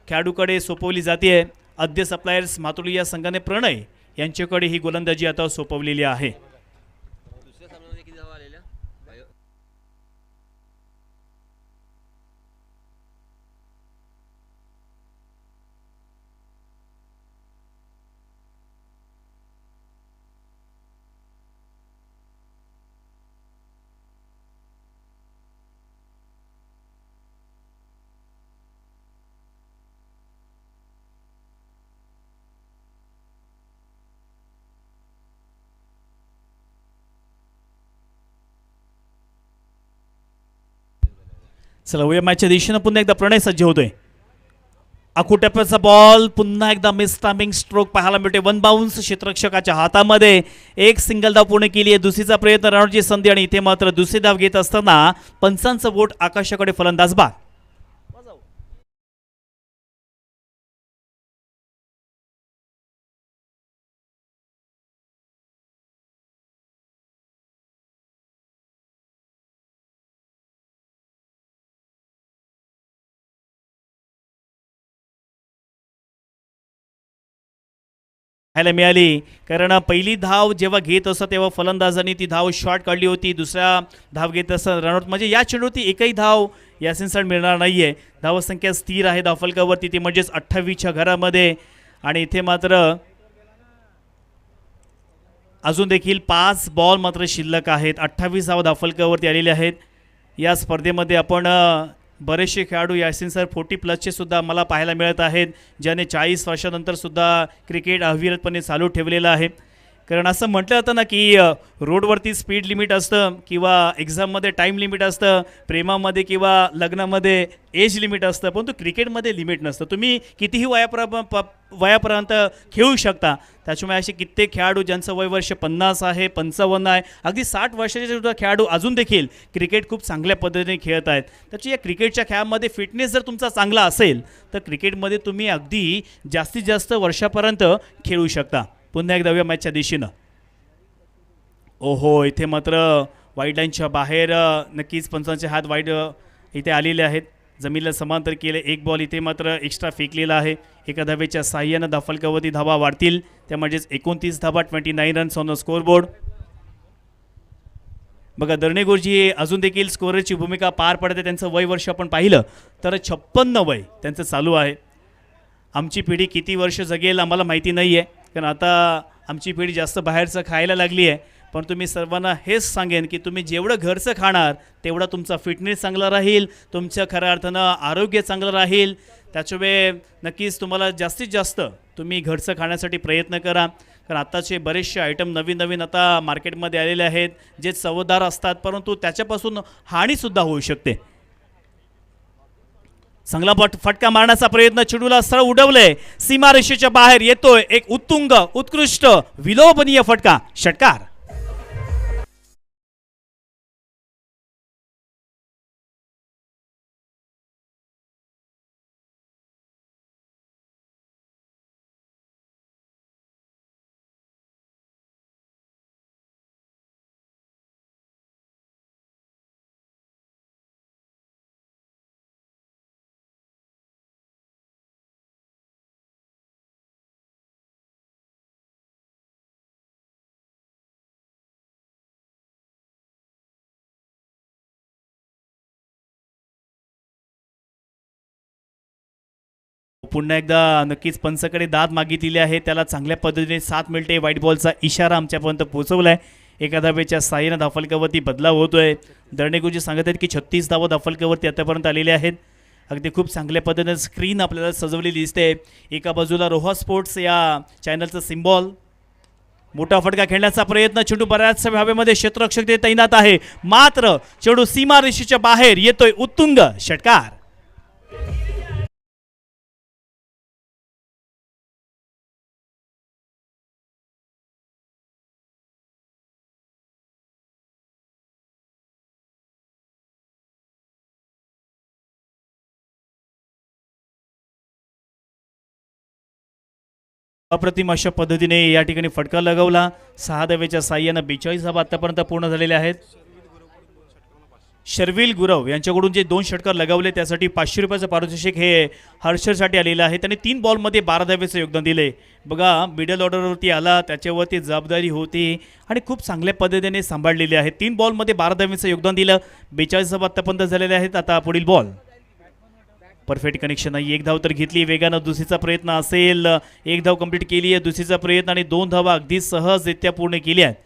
Speaker 1: खेळाडूकडे सोपवली जाते. आद्य सप्लायर्स मातुली या संघाने प्रणय यांच्याकडे ही गोलंदाजी आता सोपवलेली आहे. चला या मॅचच्या दिशेनं पुन्हा एकदा प्रणय सज्ज होतोय. आखुटप्प्याचा बॉल, पुन्हा एकदा मिस टायमिंग स्ट्रोक पाहायला मिळते. 1 बाउन्स क्षेत्ररक्षकाच्या हातामध्ये. एक सिंगल धाव पूर्ण केली आहे. दुसरीचा प्रयत्न, रनआउटची संधी आणि इथे मात्र दुसरी धाव घेत असताना पंचांचं बोट आकाशाकडे, फलंदाज बाद. पाहायला मिळाली, कारण पहिली धाव जेव्हा घेत असत तेव्हा फलंदाजांनी ती धाव शॉर्ट काढली होती. दुसऱ्या धाव घेत असत रनआउट, म्हणजे या चेंडूवरती एकही धाव यासिन सर मिळणार नाही आहे. धावसंख्या स्थिर आहे धावफलकावरती, ती म्हणजेच 28च्या घरामध्ये. आणि इथे मात्र अजून देखील 5 बॉल मात्र शिल्लक आहेत. 28 धावा धावफलकावरती आलेले आहेत. या स्पर्धेमध्ये आपण बरेचसे खेळाडू यासिन सर 40+ सुद्धा मला पाहायला मिळत आहेत, ज्याने 40 वर्षानंतर सुद्धा क्रिकेट अविरतपणे चालू ठेवलेलं आहे. कारण असं म्हटलं जातं ना की रोडवरती स्पीड लिमिट असतं किंवा एक्झाममध्ये टाईम लिमिट असतं, प्रेमामध्ये किंवा लग्नामध्ये एज लिमिट असतं, परंतु क्रिकेटमध्ये लिमिट नसतं. तुम्ही कितीही वयापर्यंत खेळू शकता. त्याच्यामुळे असे कित्येक खेळाडू ज्यांचं वय वर्ष 50 आहे, 55 आहे, अगदी 60 वर्षाचे सुद्धा खेळाडू अजून देखील क्रिकेट खूप चांगल्या पद्धतीने खेळत आहेत. त्याची या क्रिकेटच्या खेळामध्ये फिटनेस जर तुमचा चांगला असेल तर क्रिकेटमध्ये तुम्ही अगदी जास्तीत जास्त वर्षापर्यंत खेळू शकता. पुन्हा एकदा या मॅचच्या दिशेनं. ओहो, इथे मात्र वाईड लाईनच्या बाहेर नक्कीच पंचांचे हात वाईड इथे आलेले आहेत. जमिनीला समांतर केले. एक बॉल इथे मात्र एक्स्ट्रा फेकलेला आहे. एका धावेच्या साह्यानं धाफलकावरती धावा वाढतील. त्या म्हणजेच 29 धावा, 29 रन्स ऑन द स्कोरबोर्ड. बघा दर्णेगुरुजी अजून देखील स्कोररची भूमिका पार पडते. त्यांचं वय वर्ष आपण पाहिलं तर 56 वय त्यांचं चालू आहे. आमची पिढी किती वर्ष जगेल आम्हाला माहिती नाही आहे, कारण आता आमची पिढी जास्त बाहेरचं खायला लागली आहे. पण तुम्ही सर्वांना हेच सांगेन की तुम्ही जेवढं घरचं खाणार तेवढा तुमचा फिटनेस चांगला राहील, तुमचं खऱ्या अर्थानं आरोग्य चांगलं राहील. त्याच्यामुळे नक्कीच तुम्हाला जास्तीत जास्त तुम्ही घरचं खाण्यासाठी प्रयत्न करा. कारण आत्ताचे बरेचसे आयटम नवीन नवीन आता मार्केटमध्ये आलेले आहेत जे चवदार असतात, परंतु त्याच्यापासून हानीसुद्धा होऊ शकते. चांगला फटका मारण्याचा प्रयत्न, चेंडूला सरळ उडवलंय, सीमारेषेच्या बाहेर येतोय एक उत्तुंग उत्कृष्ट विलोभनीय फटका, षटकार. पुन्हा एकदा नक्कीच पंचाकडे दाद मागितलेली आहे. त्याला चांगल्या पद्धतीने 7 मिनिटे व्हाईट बॉलचा इशारा आमच्यापर्यंत पोहोचवलाय. एका धावेच्या साह्यानं धाफलकावरती बदलाव होतोय. दर्णेगुरुजी सांगत आहेत की 36 धावा धाफलकावरती आतापर्यंत आलेल्या आहेत. अगदी खूप चांगल्या पद्धतीने स्क्रीन आपल्याला सजवलेली दिसते. एका बाजूला रोहा स्पोर्ट्स या चॅनलचं सिम्बॉल. मोठा फटका खेळण्याचा प्रयत्न, चेंडू बऱ्याच हवेमध्ये क्षेत्ररक्षक ते तैनात आहे, मात्र चेंडू सीमारेषेच्या बाहेर येतोय, उत्तुंग षटकार. अप्रतिम अशा पद्धतीने या ठिकाणी फटका लगावला. 6 धावेच्या साह्यानं 42 धावा आतापर्यंत पूर्ण झालेल्या आहेत. शर्विल गुरव यांच्याकडून जे 2 षटकार लगावले त्यासाठी 500 रुपयाचं पारितोषिक हे हर्षरसाठी आलेलं आहे. त्यांनी 3 बॉलमध्ये 12 धावेचं योगदान दिले. बघा मिडल ऑर्डरवरती आला, त्याच्यावरती जबाबदारी होती आणि खूप चांगल्या पद्धतीने सांभाळलेली आहे. 3 बॉलमध्ये 12 धावेचं योगदान दिलं. 42 धावा आतापर्यंत झालेल्या आहेत. आता पुढील बॉल. परफेक्ट कनेक्शन आहे. 1 धाव तर घेतली. वेगानं दुसरीचा प्रयत्न असेल, 1 धाव कंप्लीट केली आहे. दुसरीचा प्रयत्न आणि 2 धावा अगदी सहजरित्या पूर्ण केल्या आहेत.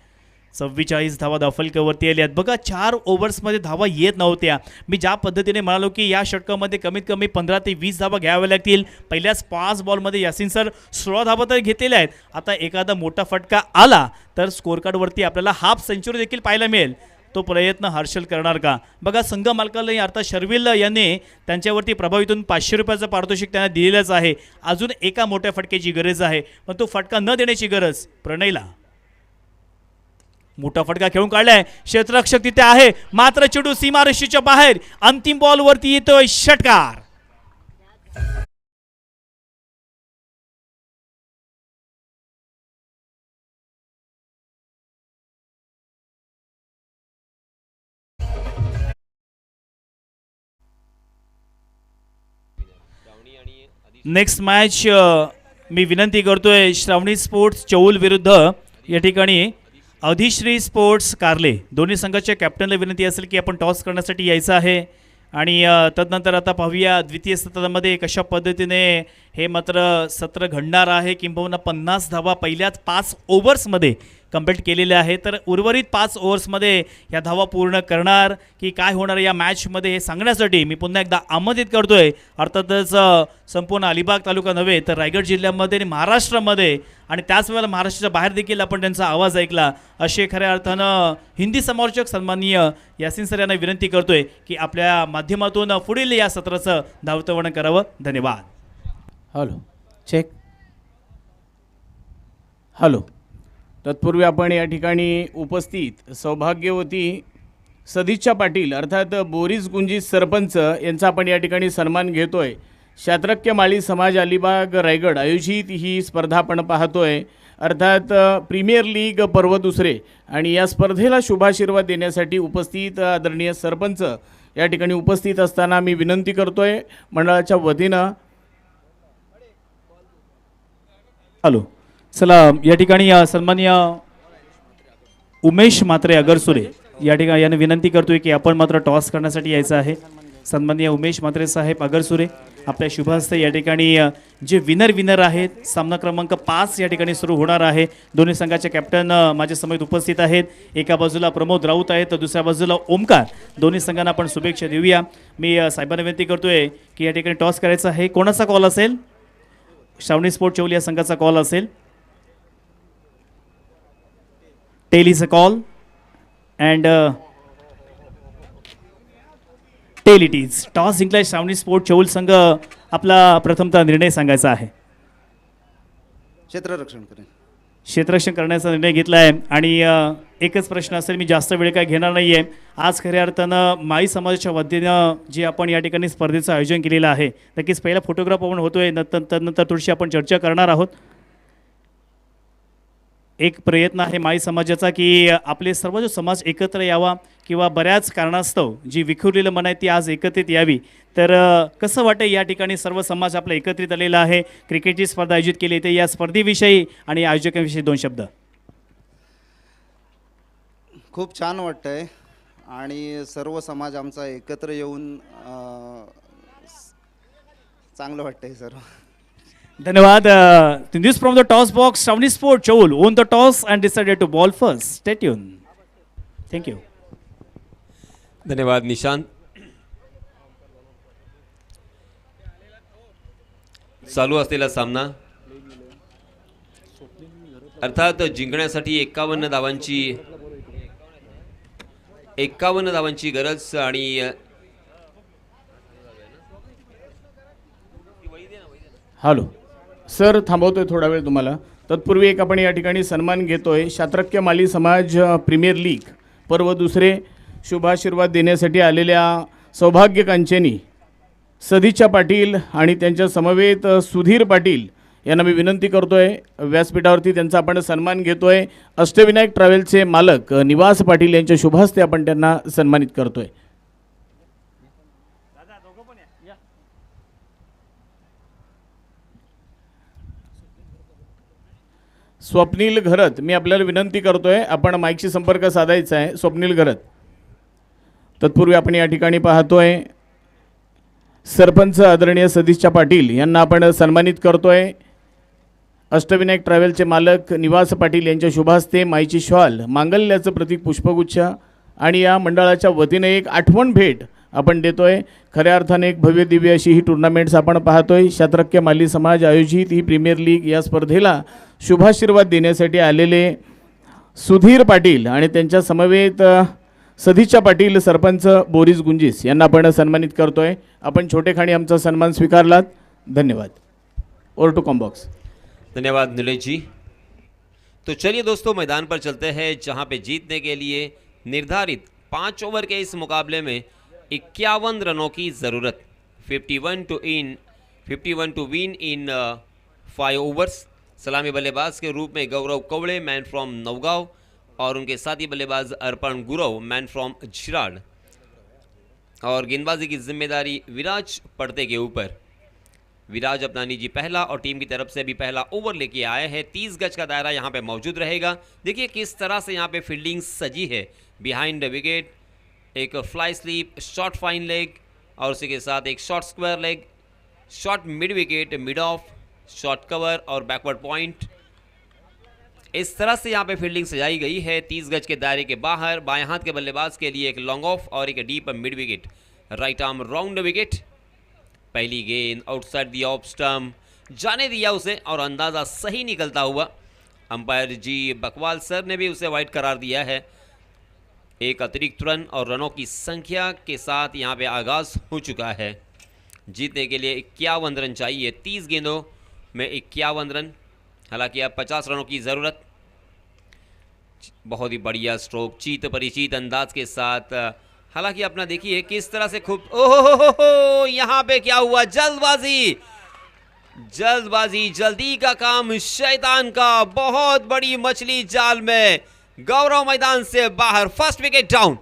Speaker 1: 44 धावा धाफलकावरती आल्या आहेत. बघा 4 ओव्हर्समध्ये धावा येत नव्हत्या. मी ज्या पद्धतीने म्हणालो की या षटकामध्ये कमीत कमी 15 ते 20 धावा घ्याव्या लागतील. पहिल्याच 5 बॉलमध्ये यासिन सर 16 धावा तर घेतलेल्या आहेत. आता एखादा मोठा फटका आला तर स्कोरकार्डवरती आपल्याला हाफ सेंचुरी देखील पाहायला मिळेल. तो प्रयत्न हर्षल करणार का? बघा संघ मालकाला अर्थात शर्विल यांनी त्यांच्यावरती प्रभावितून 500 रुपयाचं पारितोषिक त्यांना दिलेलंच आहे. अजून एका मोठ्या फटक्याची गरज आहे, पण तो फटका न देण्याची गरज प्रणयला. मोठा फटका खेळून काढलाय, क्षेत्ररक्षक तिथे आहे, मात्र चेंडू सीमारेषेच्या बाहेर. अंतिम बॉलवरती येतोय षटकार. नेक्स्ट मॅच मी विनंती करतोय श्रावणी स्पोर्ट्स चौल विरुद्ध या ठिकाणी अधिश्री स्पोर्ट्स कारले. दोन्ही संघाच्या कॅप्टनला विनंती असेल की आपण टॉस करण्यासाठी यायचं आहे. आणि तदनंतर आता पाहूया द्वितीय सत्रामध्ये कशा पद्धतीने हे मात्र सत्र घडणार आहे. किंबहुना 50 धावा पहिल्याच 5 ओव्हर्समध्ये कंप्लीट केलेले आहे. तर उर्वरित 5 ओव्हर्समध्ये या धावा पूर्ण करणार की काय होणार या मॅचमध्ये हे सांगण्यासाठी मी पुन्हा एकदा आमंत्रित करतोय अर्थातच संपूर्ण अलिबाग तालुका नव्हे तर रायगड जिल्ह्यामध्ये आणि महाराष्ट्रामध्ये आणि त्याच वेळेला महाराष्ट्राच्या बाहेर देखील आपण त्यांचा आवाज ऐकला असे खऱ्या अर्थानं हिंदी समालोचक सन्माननीय यासिन सर यांना विनंती करतोय की आपल्या माध्यमातून पुढील या सत्राचं धावतवर्ण करावं. धन्यवाद.
Speaker 2: Hello check. हॅलो. तत्पूर्वी आपण या ठिकाणी उपस्थित सौभाग्यवती सदिच्छा पाटील अर्थात बोरीस गुंजी सरपंच यांचा आपण या ठिकाणी सन्मान घेतोय. शात्रक्य माळी समाज अलिबाग रायगड आयोजित ही स्पर्धा आपण पाहतोय अर्थात प्रीमियर लीग पर्व दुसरे आणि या स्पर्धेला शुभाशीर्वाद देण्यासाठी उपस्थित आदरणीय सरपंच या ठिकाणी उपस्थित असताना मी विनंती करतोय मंडळाच्या वतीनं.
Speaker 1: हॅलो चला या ठिकाणी सन्माननीय उमेश म्हात्रे अगरसुरे या ठिकाणी याने विनंती करतोय की आपण मात्र टॉस करण्यासाठी यायचं आहे. सन्माननीय उमेश म्हात्रे साहेब अगरसुरे आपल्या शुभ हस्ते या ठिकाणी जे विनर आहेत सामना क्रमांक 5 या ठिकाणी सुरू होणार आहे. दोन्ही संघाचे कॅप्टन माझ्या समोर उपस्थित आहेत. एका बाजूला प्रमोद राऊत आहेत तर दुसऱ्या बाजूला ओमकार. दोन्ही संघांना आपण शुभेच्छा देऊया. मी साहेबांना विनंती करतोय की या ठिकाणी टॉस करायचा आहे. कोणाचा कॉल असेल? श्रावणी स्पोर्ट चौल या संघाचा कॉल असेल. Tail is a call and tail it is. Toss जिंकलाय श्रावणी स्पोर्ट चौल संघ. आपला प्रथमतः निर्णय सांगायचा आहे. क्षेत्ररक्षण करण्याचा निर्णय घेतला आहे आणि एकच प्रश्न असेल, मी जास्त वेळ काय घेणार नाही आहे. आज खऱ्या अर्थानं माई समाजाच्या वतीनं जे आपण या ठिकाणी स्पर्धेचं आयोजन केलेलं आहे नक्कीच पहिला फोटोग्राफ आपण होतोय नंतर थोडीशी आपण चर्चा करणार आहोत. एक प्रयत्न आहे माई समाजाचा की आपले सर्व जो समाज एकत्र यावा किंवा बऱ्याच कारणास्तव जी विखुरलेलं मन आहे ती आज एकत्रित यावी. तर कसं वाटतं या ठिकाणी सर्व समाज आपला एकत्रित आलेला आहे. क्रिकेटची स्पर्धा आयोजित केली ते या स्पर्धेविषयी आणि आयोजकांविषयी 2 शब्द.
Speaker 3: खूप छान वाटतंय आणि सर्व समाज आमचा एकत्र येऊन चांगलं वाटतंय सर्व.
Speaker 1: धन्यवाद. News from the toss box. Shravani sport Chaul won the toss and decided to bowl first. Stay tune. Thank you.
Speaker 4: धन्यवाद निशांत. चालू असलेला सामना अर्थात जिंकण्यासाठी 51 धावांची गरज आणि
Speaker 2: हॅलो सर थांबवतोय थोडा वेळ तुम्हाला. तत्पूर्वी एक आपण या ठिकाणी सन्मान घेतोय. शात्रक्य माली समाज प्रीमियर लीग पर्व दुसरे शुभाशीर्वाद देण्यासाठी आलेल्या सौभाग्य कांचनी सदिच्छा पाटील आणि त्यांच्या समवेत सुधीर पाटील यांना मी विनंती करतोय व्यासपीठावरती त्यांचा आपण सन्मान घेतोय. अष्टविनायक ट्रॅव्हल्सचे मालक निवास पाटील यांच्या शुभ हस्ते आपण त्यांना सन्मानित करतोय. स्वप्नील घरत मी आपल्याला विनंती करतोय आपण माईकशी संपर्क साधायचा आहे. स्वप्नील घरत. तत्पूर्वी आपण या ठिकाणी पाहतोय सरपंच आदरणीय सदिच्छा पाटील यांना आपण सन्मानित करतोय. अष्टविनायक ट्रॅव्हलचे मालक निवास पाटील यांच्या शुभ हस्ते माईची शॉल मांगल्याचं प्रतीक पुष्पगुच्छ आणि या मंडळाच्या वतीने एक आठवण भेट आपण देतोय. खऱ्या अर्थाने एक भव्य दिव्य अशी ही टुर्नामेंट्स आपण पाहतोय. शात्रक्य माली समाज आयोजित ही प्रीमियर लीग या स्पर्धेला शुभाशीर्वाद देण्यासाठी आलेले सुधीर पाटील आणि त्यांच्या समवेत सदिच्छा पाटील सरपंच बोरीस गुंजीस यांना आपण सन्मानित करतोय. आपण छोटेखानी आमचा सन्मान स्वीकारलात. धन्यवाद. Over to comm box.
Speaker 4: धन्यवाद नीलेश जी. तो चलिए दोस्तों मैदान पर चलते हैं जहां पे जीतने के लिए निर्धारित 5 ओवर के इस मुकाबले में 51 रनों की ज़रूरत. 51 टू विन इन 5 ओवर्स. सलामी बल्लेबाज के रूप में गौरव कवड़े मैन फ्रॉम नौगांव और उनके साथी बल्लेबाज अर्पण गुरव मैन फ्रॉम झिराड और गेंदबाजी की जिम्मेदारी विराज पड़ते के ऊपर. विराज अपना निजी पहला और टीम की तरफ से भी पहला ओवर लेके आए हैं. 30 गज का दायरा यहाँ पे मौजूद रहेगा. देखिए किस तरह से यहाँ पे फील्डिंग सजी है. बिहाइंड द विकेट एक fly sleep, short fine leg और उसी के साथ एक short square leg, short mid wicket, mid of, short cover और बैकवर्ड पॉइंट. इस तरह से यहाँ पे फील्डिंग सजाई गई है 30 गज के दायरे के बाहर। बाएं हाथ के बल्लेबाज के लिए एक लॉन्ग ऑफ और एक deep mid wicket, right arm round wicket. पहली गेंद आउटसाइड दी ऑफ स्टंप, जाने दिया उसे और अंदाज़ा सही निकलता हुआ। अंपायर जी बकवाल सर ने भी उसे वाइड करार दिया है। एक अतिरिक्त रन और रनों की संख्या के साथ यहाँ पे आगाज हो चुका है। जीतने के लिए 51 रन चाहिए, 30 गेंदों में 51 रन, हालांकि अब 50 रनों की ज़रूरत। बहुत ही बढ़िया स्ट्रोक, चीत परिचित अंदाज के साथ। हालांकि अपना देखिए किस तरह से खूब, ओहो यहाँ पे क्या हुआ, जल्दबाजी जल्दबाजी, जल्दी का काम शैतान का। बहुत बड़ी मछली जाल में, गौरव मैदान से बाहर, फर्स्ट विकेट डाउन।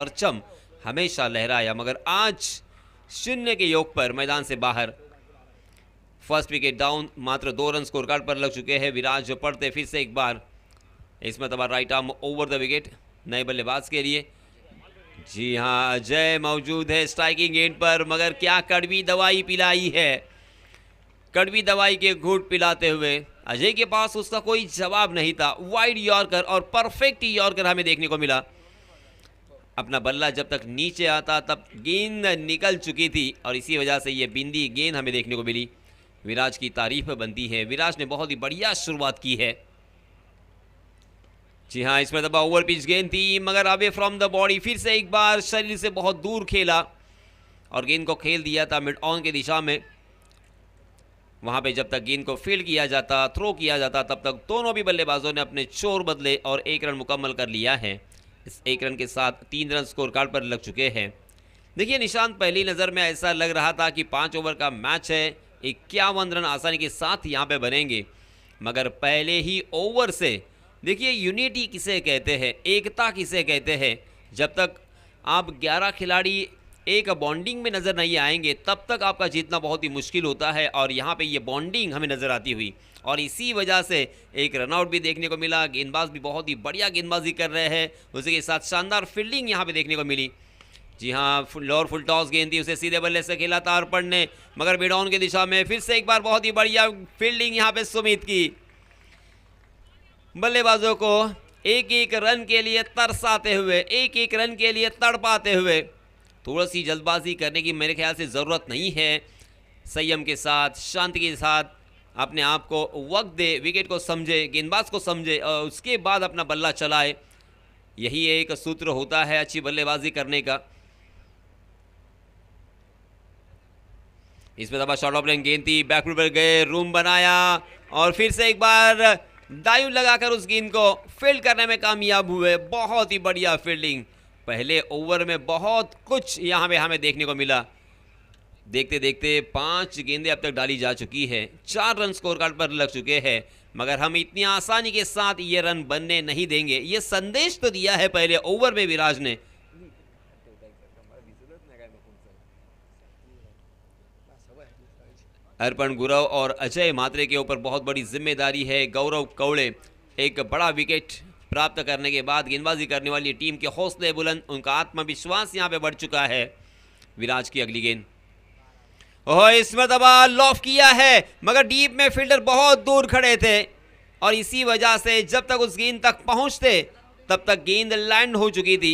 Speaker 4: परचम हमेशा लहराया, मगर आज शून्य के योग पर मैदान से बाहर। फर्स्ट विकेट डाउन, मात्र 2 रन स्कोर कार्ड पर लग चुके हैं। विराज पड़ते फिर से एक बार, इसमें तबार right arm over the wicket नए बल्लेबाज के लिए। जी हाँ, अजय मौजूद है स्ट्राइकिंग एंड पर, मगर क्या कड़वी दवाई पिलाई है। कड़वी दवाई के घूंट पिलाते हुए अजय के पास उसका कोई जवाब नहीं था। वाइड यॉर्कर और परफेक्ट यॉर्कर हमें देखने को मिला। अपना बल्ला जब तक नीचे आता तब गेंद निकल चुकी थी और इसी वजह से ये बिंदी गेंद हमें देखने को मिली। विराज की तारीफ बनती है, विराज ने बहुत ही बढ़िया शुरुआत की है। जी हाँ, इसमें दबा ओवर पिच गेंद थी, मगर अवे फ्रॉम द बॉडी, फिर से एक बार शरीर से बहुत दूर खेला और गेंद को खेल दिया था मिड ऑन की दिशा में। वहाँ पे जब तक गेंद को फील्ड किया जाता, थ्रो किया जाता, तब तक दोनों भी बल्लेबाजों ने अपने चोर बदले और 1 रन मुकम्मल कर लिया है। इस 1 रन के साथ 3 रन स्कोर कार्ड पर लग चुके हैं। देखिए निशांत, पहली नज़र में ऐसा लग रहा था कि 5 ओवर का मैच है, 51 रन आसानी के साथ यहाँ पे बनेंगे, मगर पहले ही ओवर से देखिए यूनिटी किसे कहते हैं, एकता किसे कहते हैं। जब तक आप 11 खिलाड़ी एक बॉन्डिंग में नज़र नहीं आएंगे तब तक आपका जीतना बहुत ही मुश्किल होता है, और यहाँ पे ये बॉन्डिंग हमें नज़र आती हुई, और इसी वजह से एक रनआउट भी देखने को मिला। गेंदबाज भी बहुत ही बढ़िया गेंदबाजी कर रहे हैं, उसी के साथ शानदार फील्डिंग यहाँ पे देखने को मिली। जी हाँ, लोअर फुल टॉस गेंद थी, उसे सीधे बल्ले से खेला था अर्पण ने, मगर मिड ऑन की दिशा में फिर से एक बार बहुत ही बढ़िया फील्डिंग यहाँ पे सुमित की। बल्लेबाजों को एक एक रन के लिए तरसाते हुए, एक एक रन के लिए तड़पाते हुए, थोड़ी सी जल्दबाजी करने की मेरे ख्याल से ज़रूरत नहीं है। संयम के साथ, शांति के साथ अपने आप को वक्त दे, विकेट को समझे, गेंदबाज को समझे और उसके बाद अपना बल्ला चलाए। यही एक सूत्र होता है अच्छी बल्लेबाजी करने का। इसमें दबा शॉर्ट ऑफ लेन गेंद थी, बैकफुट पर गए, रूम बनाया और फिर से एक बार डाइव लगाकर उस गेंद को फील्ड करने में कामयाब हुए। बहुत ही बढ़िया फील्डिंग। पहले ओवर में बहुत कुछ यहाँ पे हमें देखने को मिला। देखते देखते 5 गेंदें अब तक डाली जा चुकी है, 4 रन स्कोर कार्ड पर लग चुके हैं, मगर हम इतनी आसानी के साथ ये रन बनने नहीं देंगे। ये संदेश तो दिया है पहले ओवर में विराज ने। अर्पण गुरव और अजय मात्रे के ऊपर बहुत बड़ी जिम्मेदारी है। गौरव कौड़े एक बड़ा विकेट प्राप्त करने के बाद गेंदबाजी करने वाली टीम के हौसले बुलंद, उनका आत्मविश्वास यहाँ पे बढ़ चुका है। विराज की अगली गेंद ओह इस मरतबा लॉफ किया है, मगर डीप में फील्डर बहुत दूर खड़े थे और इसी वजह से जब तक उस गेंद तक पहुंचते तब तक गेंद लैंड हो चुकी थी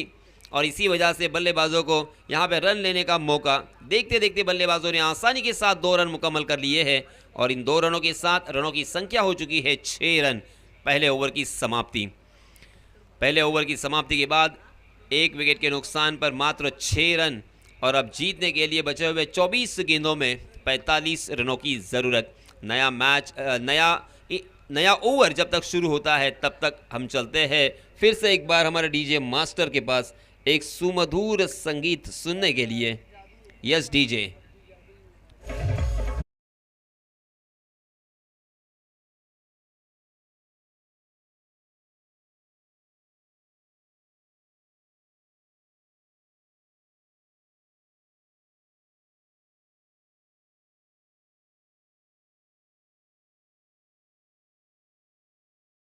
Speaker 4: और इसी वजह से बल्लेबाजों को यहां पे रन लेने का मौका। देखते देखते बल्लेबाजों ने आसानी के साथ 2 रन मुकम्मल कर लिए हैं और इन 2 रनों के साथ रनों की संख्या हो चुकी है 6 रन। पहले ओवर की समाप्ति। पहले ओवर की समाप्ति के बाद 1 विकेट के नुकसान पर मात्र 6 रन और अब जीतने के लिए बचे हुए 24 गेंदों में 45 रनों की ज़रूरत। नया मैच नया ओवर जब तक शुरू होता है तब तक हम चलते हैं फिर से एक बार हमारे डीजे मास्टर के पास एक सुमधुर संगीत सुनने के लिए। Yes DJ.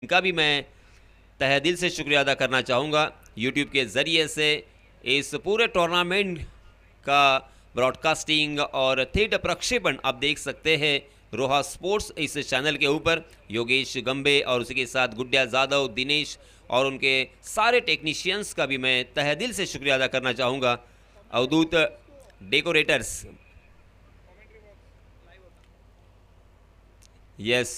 Speaker 4: इनका भी मैं तहे दिल से शुक्रिया अदा करना चाहूँगा। यूट्यूब के ज़रिए से इस पूरे टूर्नामेंट का ब्रॉडकास्टिंग और थिएटर प्रक्षेपण आप देख सकते हैं रोहा स्पोर्ट्स इस चैनल के ऊपर। योगेश गंबे और उसी के साथ गुड्डिया जादव, दिनेश और उनके सारे टेक्नीशियंस का भी मैं तहे दिल से शुक्रिया अदा करना चाहूँगा। अवधूत डेकोरेटर्स, यस,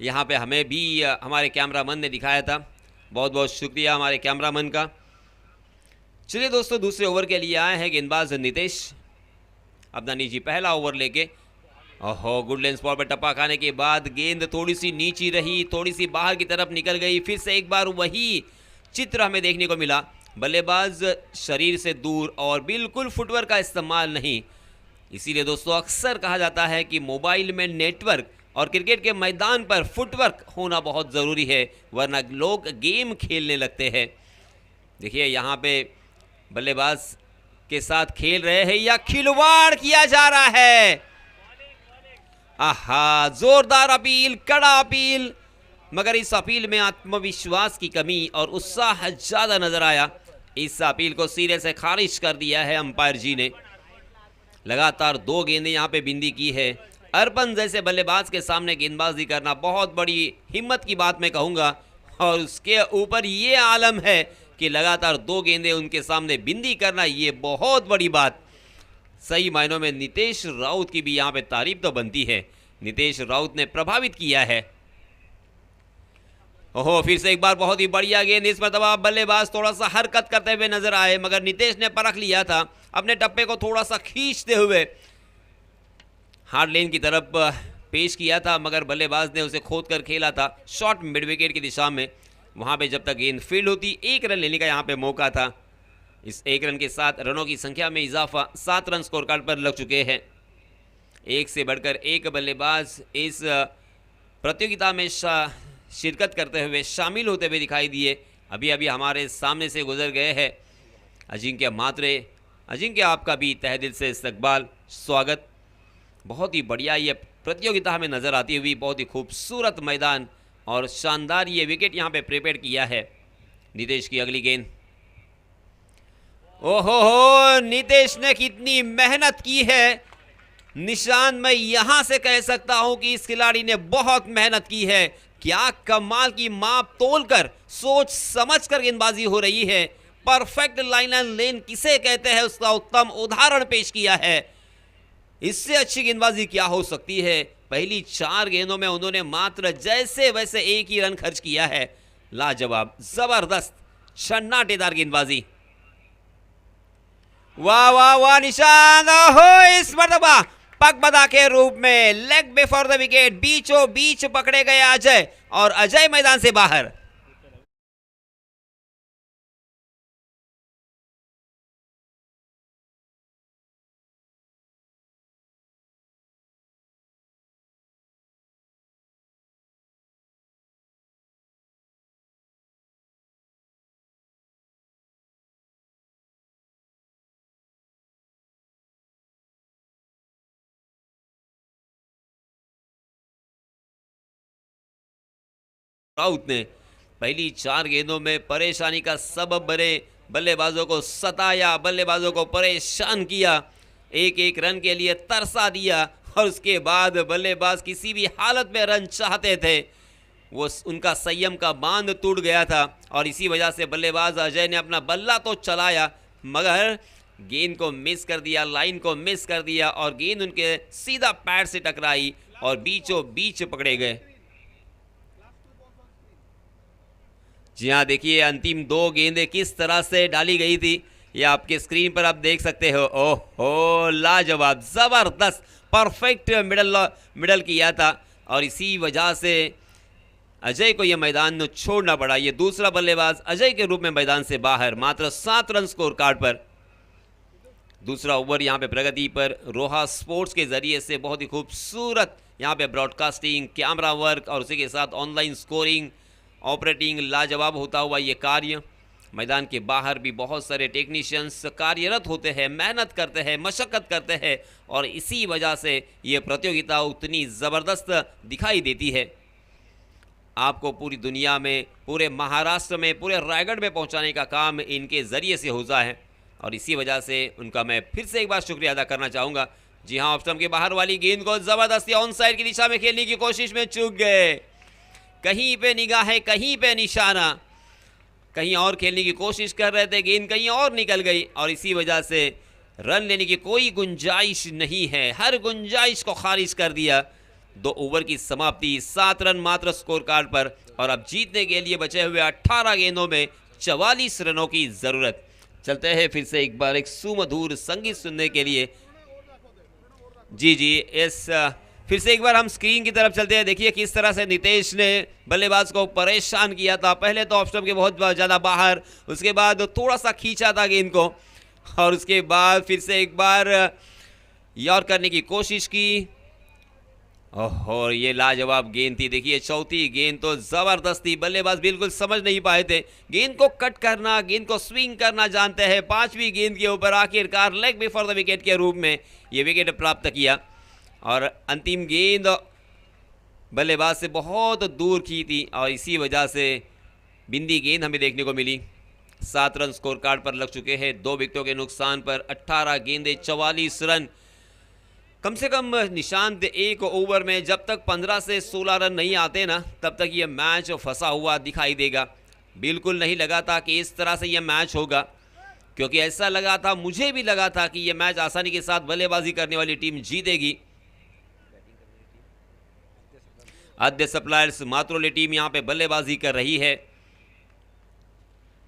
Speaker 4: यहाँ पे हमें भी हमारे कैमरामैन ने दिखाया था। बहुत बहुत शुक्रिया हमारे कैमरामैन का। चलिए दोस्तों, दूसरे ओवर के लिए आए हैं गेंदबाज नितेश अब्दानी जी। पहला ओवर लेके ओहो गुड लेंस बॉल पर टप्पा खाने के बाद गेंद थोड़ी सी नीची रही, थोड़ी सी बाहर की तरफ निकल गई। फिर से एक बार वही चित्र हमें देखने को मिला। बल्लेबाज शरीर से दूर और बिल्कुल फुटवर्क का इस्तेमाल नहीं। इसीलिए दोस्तों अक्सर कहा जाता है कि मोबाइल में नेटवर्क और क्रिकेट के मैदान पर फुटवर्क होना बहुत ज़रूरी है, वरना लोग गेम खेलने लगते हैं। देखिए यहाँ पे बल्लेबाज के साथ खेल रहे हैं या खिलवाड़ किया जा रहा है। आहा, जोरदार अपील, कड़ा अपील, मगर इस अपील में आत्मविश्वास की कमी और उत्साह ज़्यादा नजर आया। इस अपील को सिरे से खारिज कर दिया है अंपायर जी ने। लगातार 2 गेंदें यहाँ पे बिंदी की है। अर्पण जैसे बल्लेबाज के सामने गेंदबाजी करना बहुत बड़ी हिम्मत की बात मैं कहूँगा, और उसके ऊपर ये आलम है कि लगातार 2 गेंदें उनके सामने बिंदी करना, ये बहुत बड़ी बात। सही मायनों में नितेश राउत की भी यहाँ पे तारीफ तो बनती है। नितेश राउत ने प्रभावित किया है। ओहो, फिर से एक बार बहुत ही बढ़िया गेंद। इस मरतबा बल्लेबाज थोड़ा सा हरकत करते हुए नजर आए, मगर नितेश ने परख लिया था, अपने टप्पे को थोड़ा सा खींचते हुए हार्ड लेन की तरफ पेश किया था, मगर बल्लेबाज ने उसे खोद कर खेला था शॉर्ट मिड विकेट की दिशा में। वहां पे जब तक गेंद फील्ड होती 1 रन लेने का यहाँ पे मौका था। इस 1 रन के साथ रनों की संख्या में इजाफा, 7 रन स्कोर कार्ड पर लग चुके हैं। एक से बढ़कर एक बल्लेबाज इस प्रतियोगिता में शिरकत करते हुए, शामिल होते हुए दिखाई दिए। अभी अभी हमारे सामने से गुजर गए हैं अजिंक्य मात्रे। अजिंक्य, आपका भी तहे दिल से इस्तकबाल, स्वागत। बहुत ही बढ़िया ये प्रतियोगिता हमें नज़र आती हुई, बहुत ही खूबसूरत मैदान और शानदार ये विकेट यहाँ पे प्रिपेयर किया है। नितेश की अगली गेंद। ओहो हो, नितेश ने कितनी मेहनत की है। निशान मैं यहाँ से कह सकता हूँ कि इस खिलाड़ी ने बहुत मेहनत की है। क्या कमाल की माप तोलकर, सोच समझकर गेंदबाजी हो रही है। परफेक्ट लाइन एंड लेन किसे कहते हैं उसका उत्तम उदाहरण पेश किया है। इससे अच्छी गेंदबाजी क्या हो सकती है। पहली 4 गेंदों में उन्होंने मात्र जैसे वैसे 1 ही रन खर्च किया है। लाजवाब, जबरदस्त, सन्नाटेदार गेंदबाजी। वाह वाह वाह, निशान हो इस मरतबा पगबदा के रूप में लेग बिफोर द विकेट, बीचों बीच पकड़े गए अजय, और अजय मैदान से बाहर। राउत ने पहली 4 गेंदों में परेशानी का सबब बने, बल्लेबाजों को सताया, बल्लेबाजों को परेशान किया। एक एक रन के लिए तरसा दिया और उसके बाद बल्लेबाज किसी भी हालत में रन चाहते थे, वो उनका संयम का बांध टूट गया था और इसी वजह से बल्लेबाज अजय ने अपना बल्ला तो चलाया मगर गेंद को मिस कर दिया, लाइन को मिस कर दिया और गेंद उनके सीधा पैड से टकराई और बीचों बीच पकड़े गए। जी हाँ, देखिए अंतिम 2 गेंदें किस तरह से डाली गई थी, ये आपके स्क्रीन पर आप देख सकते हो। ओहो, लाजवाब, जबरदस्त, परफेक्ट मिडल किया था और इसी वजह से अजय को यह मैदान छोड़ना पड़ा। ये दूसरा बल्लेबाज अजय के रूप में मैदान से बाहर, मात्र 7 रन स्कोर कार्ड पर। दूसरा ओवर यहाँ पे प्रगति पर रोहा स्पोर्ट्स के जरिए से बहुत ही खूबसूरत यहाँ पे ब्रॉडकास्टिंग, कैमरा वर्क और उसी के साथ ऑनलाइन स्कोरिंग, ऑपरेटिंग लाजवाब होता हुआ ये कार्य। मैदान के बाहर भी बहुत सारे टेक्नीशियंस कार्यरत होते हैं, मेहनत करते हैं, मशक्क़त करते हैं और इसी वजह से ये प्रतियोगिता उतनी ज़बरदस्त दिखाई देती है। आपको पूरी दुनिया में, पूरे महाराष्ट्र में, पूरे रायगढ़ में पहुंचाने का काम इनके ज़रिए से होता है और इसी वजह से उनका मैं फिर से एक बार शुक्रिया अदा करना चाहूँगा। जी हाँ, ऑफ स्टंप के बाहर वाली गेंद को ज़बरदस्ती ऑन साइड की दिशा में खेलने की कोशिश में चूक गए। कहीं पे निगाह है, कहीं पे निशाना, कहीं और खेलने की कोशिश कर रहे थे, गेंद कहीं और निकल गई और इसी वजह से रन लेने की कोई गुंजाइश नहीं है, हर गुंजाइश को खारिज कर दिया। 2 ओवर की समाप्ति, 7 रन मात्र स्कोर कार्ड पर और अब जीतने के लिए बचे हुए 18 गेंदों में 44 रनों की ज़रूरत। चलते हैं फिर से एक बार एक सुमधुर संगीत सुनने के लिए। जी, फिर से एक बार हम स्क्रीन की तरफ चलते हैं। देखिए किस तरह से नितेश ने बल्लेबाज को परेशान किया था। पहले तो ऑफ स्टंप के बहुत ज़्यादा बाहर, उसके बाद थोड़ा सा खींचा था गेंद को और उसके बाद फिर से एक बार यॉर्क करने की कोशिश की और ये लाजवाब गेंद थी। देखिए चौथी गेंद तो ज़बरदस्त थी, बल्लेबाज बिल्कुल समझ नहीं पाए थे। गेंद को कट करना, गेंद को स्विंग करना जानते हैं। 5वीं गेंद के ऊपर आखिरकार लेग बिफोर द विकेट के रूप में ये विकेट प्राप्त किया और अंतिम गेंद बल्लेबाज से बहुत दूर की थी और इसी वजह से बिंदी गेंद हमें देखने को मिली। 7 रन स्कोर कार्ड पर लग चुके हैं, 2 विकेटों के नुकसान पर 18 गेंदें 44 रन। कम से कम निशांत एक ओवर में जब तक 15 से 16 रन नहीं आते ना, तब तक ये मैच फंसा हुआ दिखाई देगा। बिल्कुल नहीं लगा था कि इस तरह से ये मैच होगा, क्योंकि ऐसा लगा था, मुझे भी लगा था कि ये मैच आसानी के साथ बल्लेबाजी करने वाली टीम जीतेगी। आद्य सप्लायर्स मात्रोली टीम यहाँ पे बल्लेबाजी कर रही है।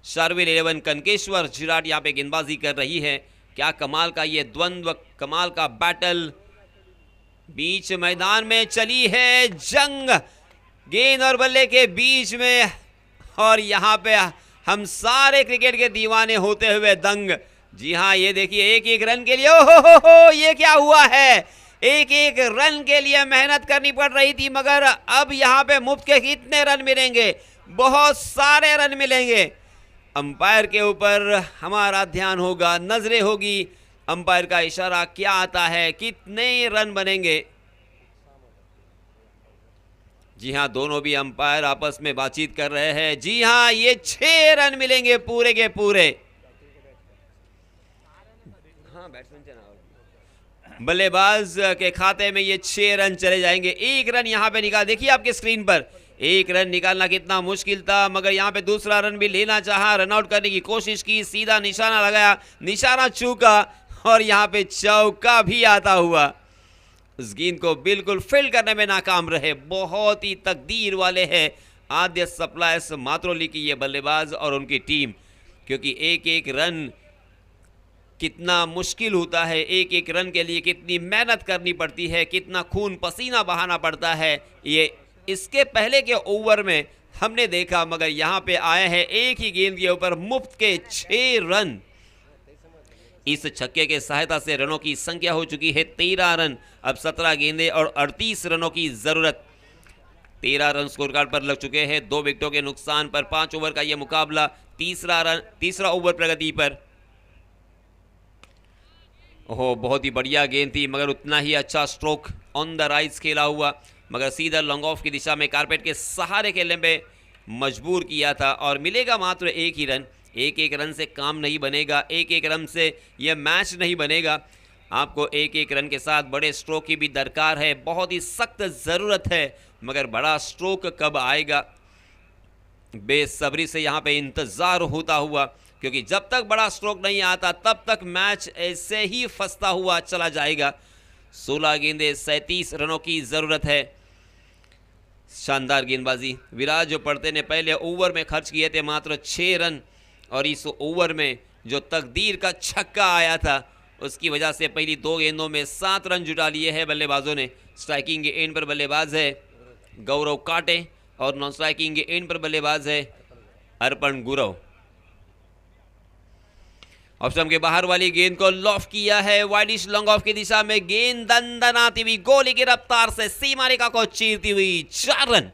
Speaker 4: शारविल 11 कनकेश्वर झिराट यहाँ पे गेंदबाजी कर रही है। क्या कमाल का ये द्वंद्व, कमाल का बैटल बीच मैदान में चली है जंग गेंद और बल्ले के बीच में और यहाँ पे हम सारे क्रिकेट के दीवाने होते हुए दंग। जी हाँ, ये देखिए एक एक रन के लिए, ओहो ये क्या हुआ है। एक एक रन के लिए मेहनत करनी पड़ रही थी, मगर अब यहाँ पे मुफ्त के कितने रन मिलेंगे, बहुत सारे रन मिलेंगे। अंपायर के ऊपर हमारा ध्यान होगा, नजरें होगी, अंपायर का इशारा क्या आता है, कितने रन बनेंगे। जी हाँ, दोनों भी अंपायर आपस में बातचीत कर रहे हैं। जी हाँ, ये 6 रन मिलेंगे पूरे के पूरे। हाँ, बल्लेबाज के खाते में ये 6 रन चले जाएंगे। 1 रन यहाँ पे निकाल, देखिए आपके स्क्रीन पर 1 रन निकालना कितना मुश्किल था, मगर यहाँ पे दूसरा रन भी लेना चाहा, रन आउट करने की कोशिश की, सीधा निशाना लगाया, निशाना चूका और यहाँ पे चौका भी आता हुआ। उस गेंद को बिल्कुल फील्ड करने में नाकाम रहे। बहुत ही तकदीर वाले हैं आद्य सप्लायर्स मात्रोली की ये बल्लेबाज और उनकी टीम, क्योंकि एक एक रन कितना मुश्किल होता है, एक एक रन के लिए कितनी मेहनत करनी पड़ती है, कितना खून पसीना बहाना पड़ता है, ये इसके पहले के ओवर में हमने देखा। मगर यहाँ पे आए हैं एक ही गेंद के ऊपर मुफ्त के 6 रन। इस छक्के के सहायता से रनों की संख्या हो चुकी है 13 रन। अब 17 गेंदें और 38 रनों की जरूरत। 13 रन स्कोर कार्ड पर लग चुके हैं, 2 विकेटों के नुकसान पर 5 ओवर का यह मुकाबला। तीसरा ओवर प्रगति पर। ओहो, बहुत ही बढ़िया गेंद थी, मगर उतना ही अच्छा स्ट्रोक ऑन द राइज खेला हुआ, मगर सीधा लॉन्ग ऑफ की दिशा में कारपेट के सहारे खेलने में मजबूर किया था और मिलेगा मात्र 1 ही रन। एक एक रन से काम नहीं बनेगा, एक एक रन से यह मैच नहीं बनेगा। आपको एक एक रन के साथ बड़े स्ट्रोक की भी दरकार है, बहुत ही सख्त ज़रूरत है, मगर बड़ा स्ट्रोक कब आएगा बेसब्री से यहाँ पे इंतज़ार होता हुआ, क्योंकि जब तक बड़ा स्ट्रोक नहीं आता तब तक मैच ऐसे ही फंसता हुआ चला जाएगा। 16 गेंदे 37 रनों की ज़रूरत है। शानदार गेंदबाजी विराट जो पड़ते ने पहले ओवर में खर्च किए थे मात्र 6 रन, और इस ओवर में जो तकदीर का छक्का आया था उसकी वजह से पहली 2 गेंदों में 7 रन जुटा लिए हैं बल्लेबाजों ने। स्ट्राइकिंग के एंड पर बल्लेबाज है गौरव काटे और नॉन स्ट्राइकिंग के एंड पर बल्लेबाज है अर्पण गुरव। ऑप्शन के बाहर वाली गेंद को लॉफ किया है वाइडिश लॉन्ग ऑफ की दिशा में, गेंद दंदनाती हुई गोली की रफ्तार से सीमा रेखा को चीरती हुई 4 रन।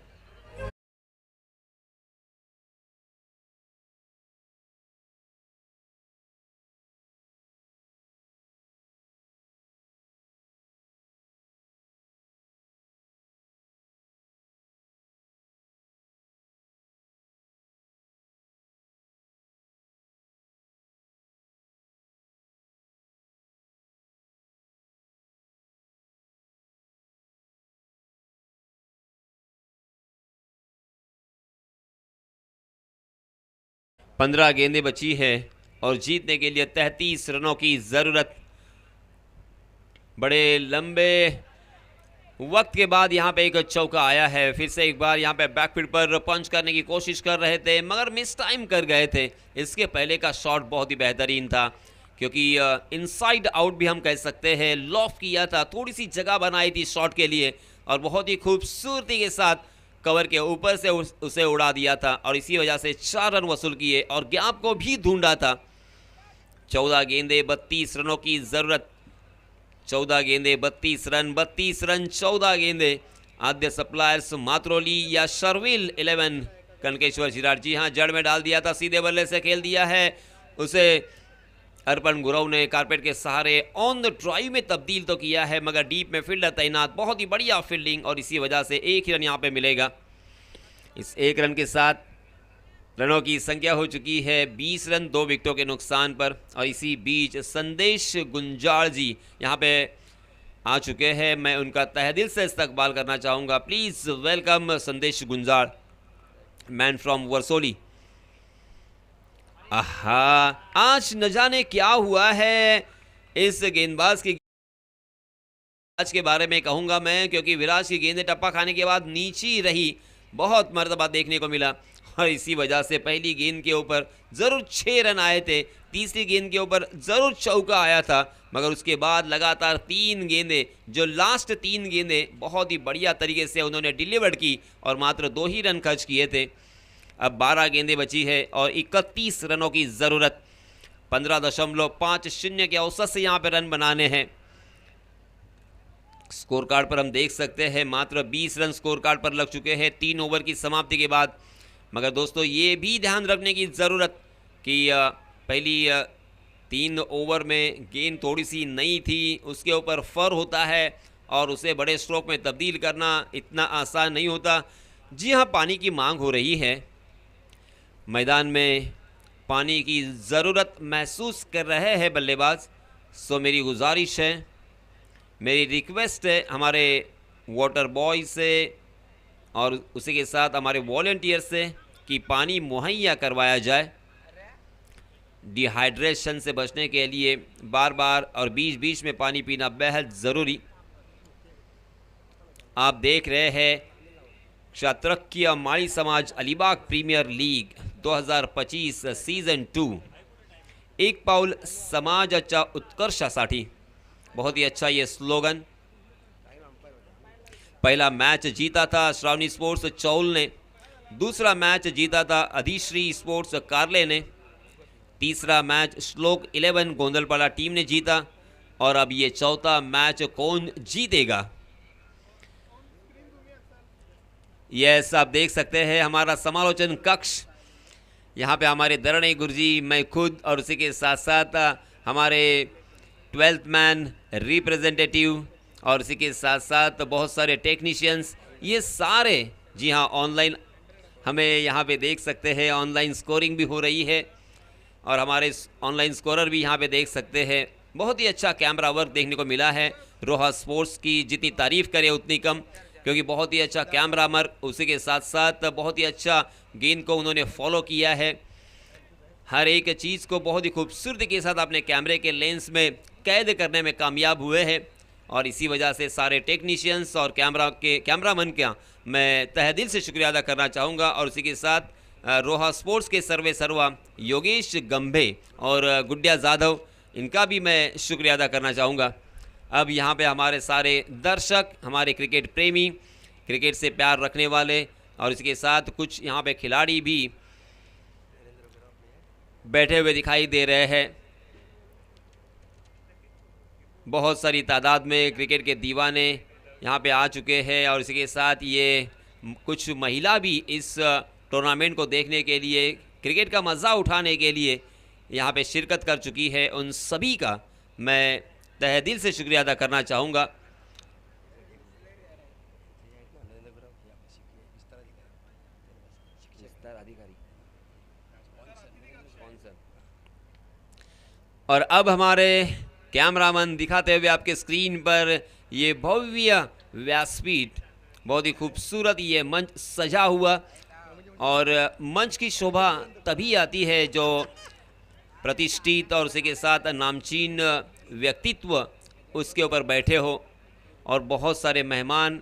Speaker 4: पंद्रह गेंदें बची है और जीतने के लिए 33 रनों की जरूरत। बड़े लंबे वक्त के बाद यहाँ पे एक चौका आया है। फिर से एक बार यहाँ पे बैकफील्ड पर पंच करने की कोशिश कर रहे थे मगर मिस टाइम कर गए थे। इसके पहले का शॉट बहुत ही बेहतरीन था क्योंकि इनसाइड आउट भी हम कह सकते हैं, लॉफ किया था, थोड़ी सी जगह बनाई थी शॉट के लिए और बहुत ही खूबसूरती के साथ कवर के ऊपर से उसे उड़ा दिया था और इसी वजह से 4 रन वसूल किए और गैप को भी ढूंढा था। 14 गेंदे 32 रनों की ज़रूरत। 14 गेंदे 32 रन, 32 रन 14 गेंदे। आद्य सप्लायर्स मात्रोली या शर्विल 11 कनकेश्वर झिराट, जी हाँ, जड़ में डाल दिया था, सीधे बल्ले से खेल दिया है उसे। अर्पण गुरव ने कारपेट के सहारे ऑन द ड्राइव में तब्दील तो किया है मगर डीप में फील्डर तैनात, बहुत ही बढ़िया फील्डिंग और इसी वजह से 1 ही रन यहाँ पे मिलेगा। इस 1 रन के साथ रनों की संख्या हो चुकी है 20 रन 2 विकेटों के नुकसान पर। और इसी बीच संदेश गुंजाल जी यहाँ पे आ चुके हैं, मैं उनका तहेदिल से इस्तकबाल करना चाहूँगा। प्लीज़ वेलकम संदेश गुंजाल, मैन फ्रॉम वर्सोली। आहा, आज न जाने क्या हुआ है इस गेंदबाज की, आज के बारे में कहूँगा मैं क्योंकि विराट की गेंदें टप्पा खाने के बाद नीची रही, बहुत मर्तबा देखने को मिला और इसी वजह से पहली गेंद के ऊपर ज़रूर 6 रन आए थे, तीसरी गेंद के ऊपर ज़रूर चौका आया था मगर उसके बाद लगातार 3 गेंदें, जो लास्ट 3 गेंदें बहुत ही बढ़िया तरीके से उन्होंने डिलीवर्ड की और मात्र 2 ही रन खर्च किए थे। अब 12 गेंदें बची है और 31 रनों की ज़रूरत। 15.50 के औसत से यहाँ पे रन बनाने हैं। स्कोर कार्ड पर हम देख सकते हैं मात्र 20 रन स्कोर कार्ड पर लग चुके हैं 3 ओवर की समाप्ति के बाद। मगर दोस्तों ये भी ध्यान रखने की ज़रूरत कि पहली 3 ओवर में गेंद थोड़ी सी नई थी, उसके ऊपर फर होता है और उसे बड़े स्ट्रोक में तब्दील करना इतना आसान नहीं होता। जी हाँ, पानी की मांग हो रही है, मैदान में पानी की ज़रूरत महसूस कर रहे हैं बल्लेबाज। सो मेरी गुजारिश है, मेरी रिक्वेस्ट है हमारे वाटर बॉय से और उसी के साथ हमारे वॉलंटियर से कि पानी मुहैया करवाया जाए। डिहाइड्रेशन से बचने के लिए बार बार और बीच बीच में पानी पीना बेहद ज़रूरी। आप देख रहे हैं क्षत्रक्य माळी समाज अलीबाग प्रीमियर लीग 2025 सीझन 2। एक पाऊल समाजाच्या उत्कर्षासाठी, बहुत ही अच्छा ये स्लोगन। पहला मैच जीता था श्रावणी स्पोर्ट्स चौल ने, दूसरा मैच जीता था अधिश्री स्पोर्ट्स कार्ले ने, तीसरा मैच श्लोक 11 गोंदलपाड़ा टीम ने जीता और अब ये चौथा मैच कौन जीतेगा। यस, आप देख सकते हैं हमारा समालोचन कक्ष, यहाँ पे हमारे दरणे गुरुजी, मैं खुद और उसी के साथ साथ हमारे 12th मैन रिप्रेजेंटेटिव और इसी के साथ साथ बहुत सारे टेक्नीशियंस, ये सारे जी हाँ ऑनलाइन हमें यहाँ पे देख सकते हैं। ऑनलाइन स्कोरिंग भी हो रही है और हमारे ऑनलाइन स्कोरर भी यहाँ पे देख सकते हैं। बहुत ही अच्छा कैमरा वर्क देखने को मिला है। रोहा स्पोर्ट्स की जितनी तारीफ करें उतनी कम, क्योंकि बहुत ही अच्छा कैमरा वर्क, उसी के साथ साथ बहुत ही अच्छा गेंद को उन्होंने फॉलो किया है। हर एक चीज़ को बहुत ही खूबसूरती के साथ अपने कैमरे के लेंस में कैद करने में कामयाब हुए हैं, और इसी वजह से सारे टेक्नीशियंस और कैमरामैन का मैं तहे दिल से शुक्रिया अदा करना चाहूँगा। और उसी के साथ रोहा स्पोर्ट्स के सर्वा योगेश गंभे और गुड्डिया जाधव, इनका भी मैं शुक्रिया अदा करना चाहूँगा। अब यहाँ पे हमारे सारे दर्शक, हमारे क्रिकेट प्रेमी, क्रिकेट से प्यार रखने वाले, और इसके साथ कुछ यहाँ पे खिलाड़ी भी बैठे हुए दिखाई दे रहे हैं। बहुत सारी तादाद में क्रिकेट के दीवाने यहाँ पे आ चुके हैं, और इसके साथ ये कुछ महिला भी इस टूर्नामेंट को देखने के लिए, क्रिकेट का मज़ा उठाने के लिए यहाँ पे शिरकत कर चुकी है। उन सभी का मैं तहे दिल से शुक्रिया अदा करना चाहूँगा। और अब हमारे कैमरामैन दिखाते हुए आपके स्क्रीन पर ये भव्य व्यासपीठ, बहुत ही खूबसूरत ये मंच सजा हुआ, और मंच की शोभा तभी आती है जो प्रतिष्ठित और उसी के साथ नामचीन व्यक्तित्व उसके ऊपर बैठे हो। और बहुत सारे मेहमान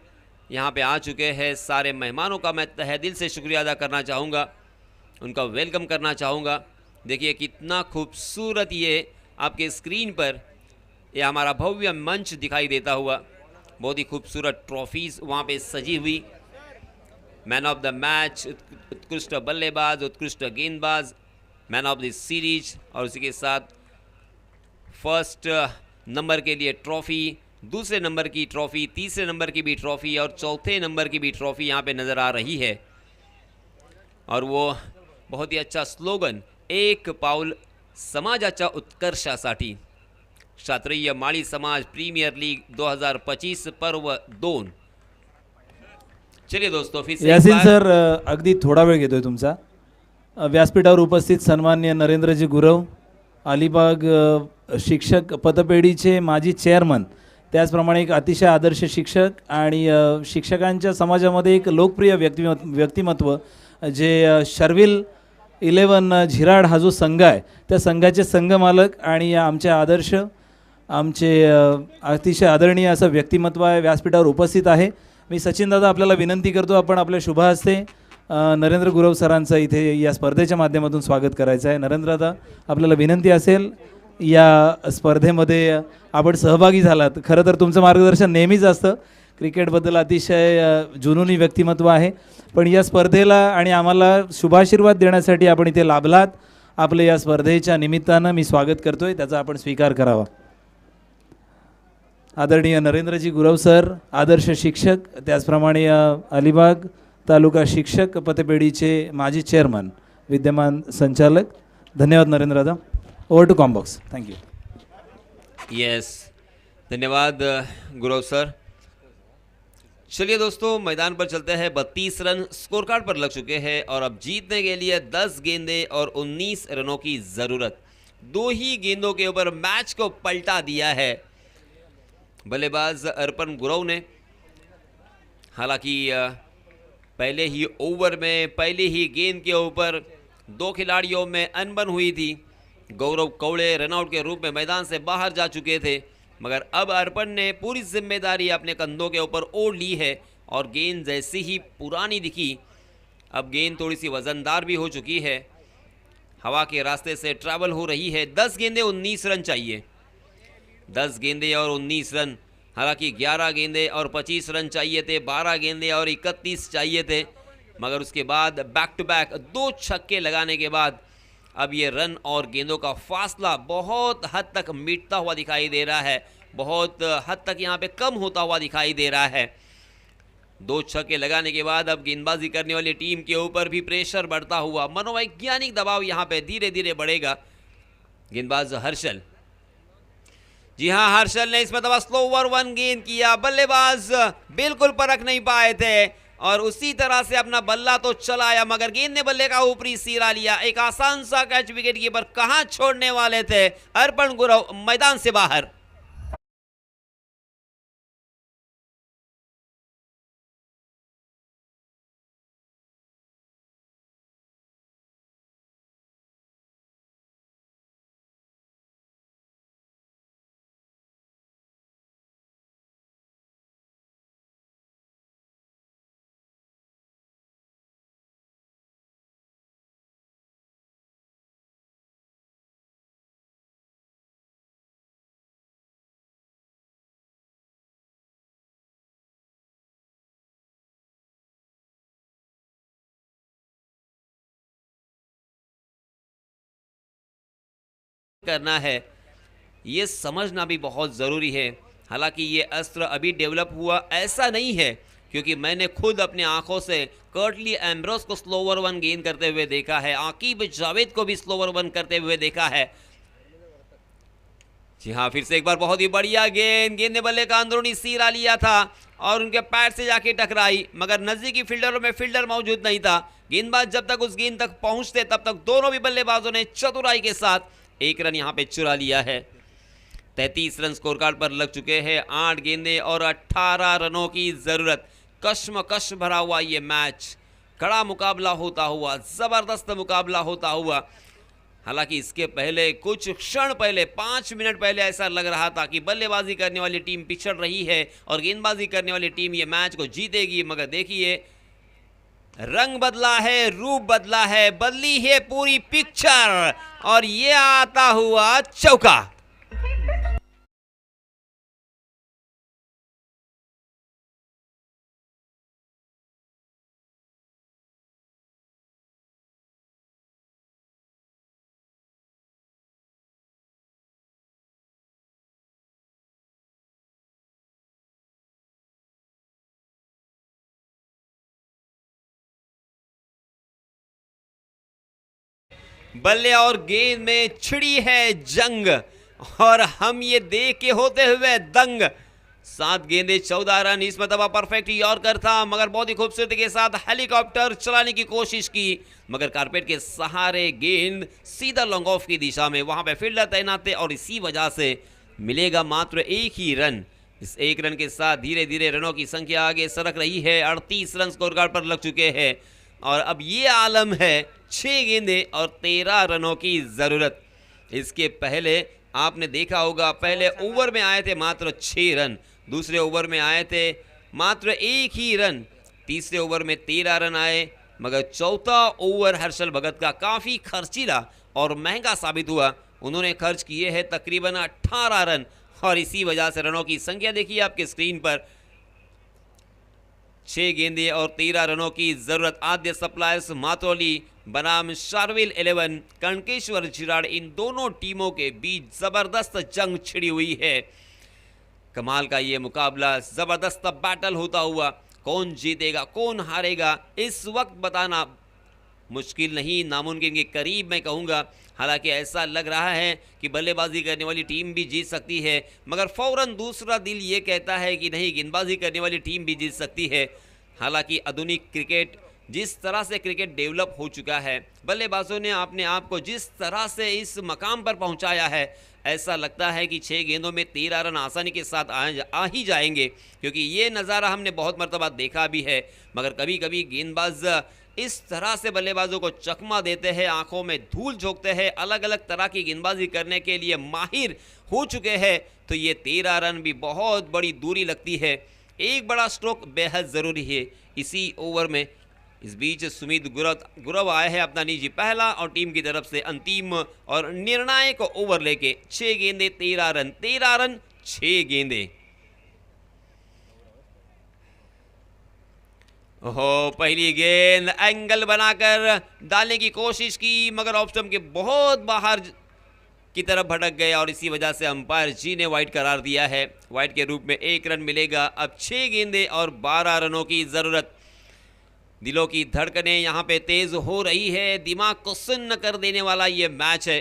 Speaker 4: यहाँ पे आ चुके हैं। सारे मेहमानों का मैं तहे दिल से शुक्रिया अदा करना चाहूँगा, उनका वेलकम करना चाहूँगा। देखिए कितना खूबसूरत ये आपके स्क्रीन पर ये हमारा भव्य मंच दिखाई देता हुआ, बहुत ही खूबसूरत ट्रॉफीज़ वहाँ पे सजी हुई। मैन ऑफ द मैच, उत्कृष्ट बल्लेबाज, उत्कृष्ट गेंदबाज, मैन ऑफ द सीरीज, और उसी के साथ फर्स्ट नंबर के लिए ट्रॉफ़ी, दूसरे नंबर की ट्रॉफ़ी, तीसरे नंबर की भी ट्रॉफ़ी और चौथे नंबर की भी ट्रॉफ़ी यहाँ पे नज़र आ रही है। और वो बहुत ही अच्छा स्लोगन, एक पाऊल समाजाच्या उत्कर्षासाठी, क्षत्रिय माळी समाज प्रीमियर लीग 2025 पर्व 2। चलिए दोस्तों, फिर से एक
Speaker 5: यासीन
Speaker 4: बार-
Speaker 5: सर, अगदी थोडा वेळ घेतोय तुमचा. व्यासपीठावर उपस्थित सन्माननीय नरेंद्रजी गुरव, अलिबाग शिक्षक पतपेढीचे माजी चेअरमन, त्याचप्रमाणे एक अतिशय आदर्श शिक्षक आणि शिक्षकांच्या समाजामध्ये एक लोकप्रिय व्यक्तिमत्व जे शर्विल 11 झिराड हा जो संघ आहे त्या संघाचे संघमालक आणि आमचे आदर्श, आमचे अतिशय आदरणीय असं व्यक्तिमत्व आहे, व्यासपीठावर उपस्थित आहे. मी सचिन दादा आपल्याला विनंती करतो, आपण आपल्या शुभ हस्ते नरेंद्र गुरव सरांचं इथे या स्पर्धेच्या माध्यमातून स्वागत करायचं आहे. नरेंद्र दादा, आपल्याला विनंती असेल, या स्पर्धेमध्ये आपण सहभागी झालात. खरं तर तुमचं मार्गदर्शन नेहमीच असतं, क्रिकेटबद्दल अतिशय जुनूनी व्यक्तिमत्व आहे, पण या स्पर्धेला आणि आम्हाला शुभाशीर्वाद देण्यासाठी आपण इथे लाभलात. आपले या स्पर्धेच्या निमित्तानं मी स्वागत करतोय, त्याचा आपण स्वीकार करावा. आदरणीय नरेंद्रजी गुरव सर, आदर्श शिक्षक, त्याचप्रमाणे अलिबाग तालुका शिक्षक पतपेढीचे माजी चेअरमन, विद्यमान संचालक. धन्यवाद नरेंद्र दादा. Over to comm box. Thank you.
Speaker 4: Yes, धन्यवाद गुरव सर। चलिए दोस्तों, मैदान पर चलते हैं। 32 रन स्कोर कार्ड पर लग चुके हैं, और अब जीतने के लिए 10 गेंदें और 19 रनों की ज़रूरत। 2 ही गेंदों के ऊपर मैच को पलटा दिया है बल्लेबाज अर्पण गुरव ने। हालांकि पहले ही ओवर में, पहले ही गेंद के ऊपर 2 खिलाड़ियों में अनबन हुई थी। गौरव कौड़े रनआउट के रूप में मैदान से बाहर जा चुके थे, मगर अब अर्पण ने पूरी जिम्मेदारी अपने कंधों के ऊपर ओढ़ ली है, और गेंद जैसी ही पुरानी दिखी, अब गेंद थोड़ी सी वज़नदार भी हो चुकी है, हवा के रास्ते से ट्रैवल हो रही है। 10 गेंदें 19 रन चाहिए, 10 गेंदें और 19 रन। हालांकि 11 गेंदें और 25 रन चाहिए थे, 12 गेंदें और 31 चाहिए थे, मगर उसके बाद बैक टू बैक 2 छक्के लगाने के बाद अब ये रन और गेंदों का फासला बहुत हद तक मिटता हुआ दिखाई दे रहा है, बहुत हद तक यहाँ पे कम होता हुआ दिखाई दे रहा है। 2 छक्के लगाने के बाद अब गेंदबाजी करने वाली टीम के ऊपर भी प्रेशर बढ़ता हुआ, मनोवैज्ञानिक दबाव यहाँ पे धीरे धीरे बढ़ेगा। गेंदबाज हर्षल, जी हाँ, हर्षल ने इस मरतबा स्लोवर 1 गेंद किया, बल्लेबाज बिल्कुल परख नहीं पाए थे, और उसी तरह से अपना बल्ला तो चलाया, मगर गेंद ने बल्ले का ऊपरी सिरा लिया। एक आसान सा कैच विकेट कीपर कहां छोड़ने वाले थे। अर्पण गुरव मैदान से बाहर। करना है ये समझना भी बहुत ज़रूरी है। हालांकि ये अस्त्र अभी डेवलप हुआ ऐसा नहीं है, क्योंकि मैंने खुद अपने आंखों से कर्टली एम्ब्रोस को स्लोवर वन गेंद करते हुए देखा है, आकिब जावेद को भी स्लोवर वन करते हुए देखा है। जी हाँ, फिर से एक बार बहुत ही बढ़िया गेंद ने बल्ले का अंदरूनी सिरा लिया था और उनके पैर से जाके टकराई, मगर नजदीकी फील्डरों में फील्डर मौजूद नहीं था। गेंदबाज जब तक उस गेंद तक पहुंचते तब तक दोनों भी बल्लेबाजों ने चतुराई के साथ एक रन यहां पे चुरा लिया है। 33 रन स्कोर कार्ड पर लग चुके हैं। 8 गेंदें और 18 रनों की जरूरत। कश्मकश भरा हुआ ये मैच, कड़ा मुकाबला होता हुआ, जबरदस्त मुकाबला होता हुआ। हालांकि इसके पहले कुछ क्षण पहले 5 मिनट पहले ऐसा लग रहा था कि बल्लेबाजी करने वाली टीम पिछड़ रही है और गेंदबाजी करने वाली टीम ये मैच को जीतेगी, मगर देखिए रंग बदला है, रूप बदला है, बदली है पूरी पिक्चर और ये आता हुआ चौका। बल्ले और गेंद में छिड़ी है जंग और हम ये देख के होते हुए दंग। 7 गेंदे 14 रन, इस मतलब परफेक्ट यॉर्कर था, मगर बहुत ही खूबसूरती के साथ हेलीकॉप्टर चलाने की कोशिश की, मगर कारपेट के सहारे गेंद सीधा लॉन्ग ऑफ की दिशा में, वहां पे फील्डर तैनात थे और इसी वजह से मिलेगा मात्र एक ही रन। इस एक रन के साथ धीरे धीरे रनों की संख्या आगे सरक रही है। 38 रन स्कोर कार्ड पर लग चुके हैं और अब ये आलम है 6 गेंदे और 13 रनों की जरूरत। इसके पहले आपने देखा होगा, पहले ओवर में आए थे मात्र 6 रन, दूसरे ओवर में आए थे मात्र 1 ही रन, तीसरे ओवर में 13 रन आए, मगर चौथा ओवर हर्षल भगत का काफ़ी खर्चीला और महंगा साबित हुआ। उन्होंने खर्च किए हैं तकरीबन 18 रन और इसी वजह से रनों की संख्या देखिए आपके स्क्रीन पर, 6 गेंदे और 13 रनों की जरूरत। आद्य सप्लायर्स मातोली बनाम शार्विल 11 कणकेश्वर झिराड़, इन दोनों टीमों के बीच जबरदस्त जंग छिड़ी हुई है। कमाल का ये मुकाबला, जबरदस्त बैटल होता हुआ, कौन जीतेगा कौन हारेगा इस वक्त बताना मुश्किल नहीं, नामुमकिन के करीब मैं कहूँगा। हालांकि ऐसा लग रहा है कि बल्लेबाजी करने वाली टीम भी जीत सकती है, मगर फौरन दूसरा दिल ये कहता है कि नहीं, गेंदबाजी करने वाली टीम भी जीत सकती है। हालांकि आधुनिक क्रिकेट, जिस तरह से क्रिकेट डेवलप हो चुका है, बल्लेबाजों ने अपने आप को जिस तरह से इस मकाम पर पहुंचाया है, ऐसा लगता है कि 6 गेंदों में 13 रन आसानी के साथ आ ही जाएंगे, क्योंकि ये नज़ारा हमने बहुत मरतबा देखा भी है। मगर कभी कभी गेंदबाज इस तरह से बल्लेबाजों को चकमा देते हैं, आंखों में धूल झोंकते हैं, अलग अलग तरह की गेंदबाजी करने के लिए माहिर हो चुके हैं, तो ये 13 रन भी बहुत बड़ी दूरी लगती है। एक बड़ा स्ट्रोक बेहद ज़रूरी है इसी ओवर में। इस बीच सुमित गुरव आए हैं अपना निजी पहला और टीम की तरफ से अंतिम और निर्णायक ओवर लेके। 6 गेंदे 13 रन, 13 रन 6 गेंदे। ओहो, पहली गेंद एंगल बनाकर डालने की कोशिश की, मगर ऑफ स्टंप के बहुत बाहर की तरफ भटक गए और इसी वजह से अंपायर जी ने वाइड करार दिया है। वाइड के रूप में 1 रन मिलेगा। अब 6 गेंदे और 12 रनों की ज़रूरत। दिलों की धड़कनें यहाँ पे तेज हो रही है, दिमाग को सुन्न कर देने वाला ये मैच है।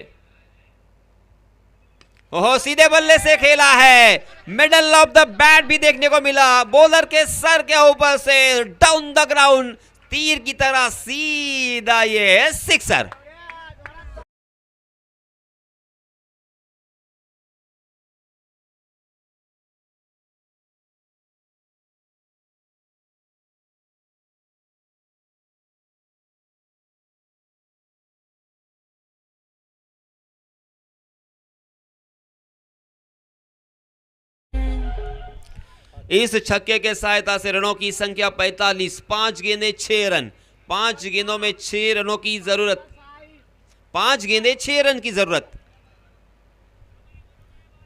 Speaker 4: ओहो, सीधे बल्ले से खेला है, मिडल ऑफ द बैट भी देखने को मिला, बॉलर के सर के ऊपर से डाउन द ग्राउंड तीर की तरह सीधा ये सिक्सर। इस छक्के के सहायता से रनों की संख्या 45, 5 गेंदें 6 रन, 5 गेंदों में 6 रनों की जरूरत, 5 गेंदें 6 रन की जरूरत।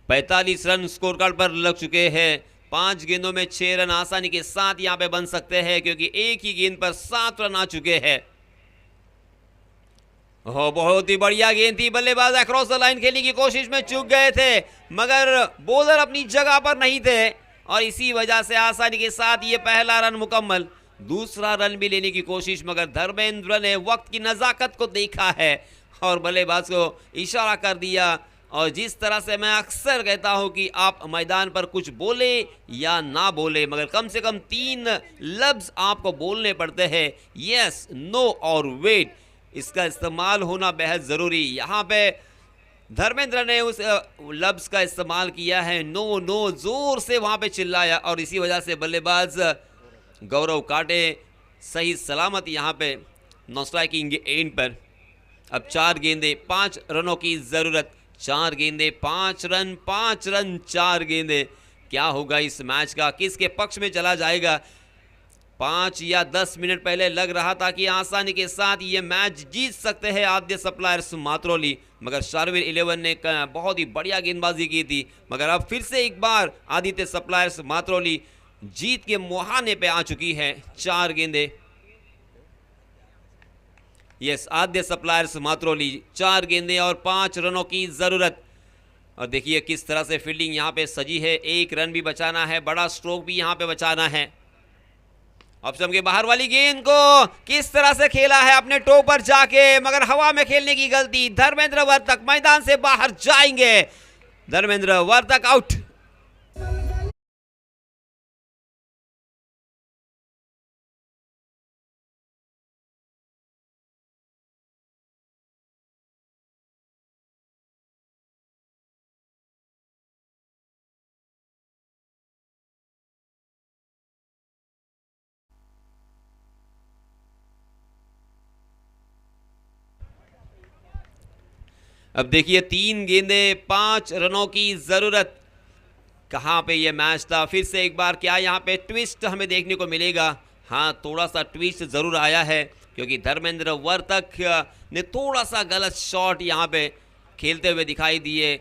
Speaker 4: 45 रन स्कोर कार्ड पर लग चुके हैं। 5 गेंदों में 6 रन आसानी के साथ यहां पे बन सकते हैं क्योंकि एक ही गेंद पर 7 रन आ चुके हैं। हो, बहुत ही बढ़िया गेंद थी, बल्लेबाज अक्रॉस द लाइन खेलने की कोशिश में चूक गए थे मगर बॉलर अपनी जगह पर नहीं थे और इसी वजह से आसानी के साथ ये पहला रन मुकम्मल। दूसरा रन भी लेने की कोशिश मगर धर्मेंद्र ने वक्त की नज़ाकत को देखा है और बल्लेबाज को इशारा कर दिया। और जिस तरह से मैं अक्सर कहता हूं कि आप मैदान पर कुछ बोले या ना बोले मगर कम से कम 3 लफ्ज आपको बोलने पड़ते हैं, यस, नो और वेट। इसका इस्तेमाल होना बेहद ज़रूरी। यहाँ पे धर्मेंद्र ने उस लफ्ज़ का इस्तेमाल किया है, नो नो, ज़ोर से वहाँ पे चिल्लाया और इसी वजह से बल्लेबाज गौरव काटे सही सलामत यहाँ पे नॉन स्ट्राइकिंग एंड पर। अब 4 गेंदे 5 रनों की ज़रूरत, 4 गेंदे 5 रन, 5 रन 4 गेंदे। क्या होगा इस मैच का, किसके पक्ष में चला जाएगा? 5 या 10 मिनट पहले लग रहा था कि आसानी के साथ ये मैच जीत सकते हैं आद्य सप्लायर्स मातरोली, मगर शारवीर 11 ने बहुत ही बढ़िया गेंदबाजी की थी। मगर अब फिर से एक बार आदित्य सप्लायर्स मातरोली जीत के मुहाने पे आ चुकी है। 4 गेंदे, यस, आद्य सप्लायर्स मातरोली 4 गेंदे और 5 रनों की ज़रूरत। और देखिए किस तरह से फील्डिंग यहाँ पे सजी है, 1 रन भी बचाना है, बड़ा स्ट्रोक भी यहाँ पे बचाना है। ऑप्शन के बाहर वाली गेंद को किस तरह से खेला है अपने टो पर जाके मगर हवा में खेलने की गलती। धर्मेंद्र वर्तक मैदान से बाहर जाएंगे, धर्मेंद्र वर्तक आउट। अब देखिए 3 गेंदे 5 रनों की ज़रूरत। कहाँ पे ये मैच था, फिर से एक बार क्या यहाँ पे ट्विस्ट हमें देखने को मिलेगा? हाँ, थोड़ा सा ट्विस्ट ज़रूर आया है क्योंकि धर्मेंद्र वर्तक ने थोड़ा सा गलत शॉट यहाँ पे खेलते हुए दिखाई दिए।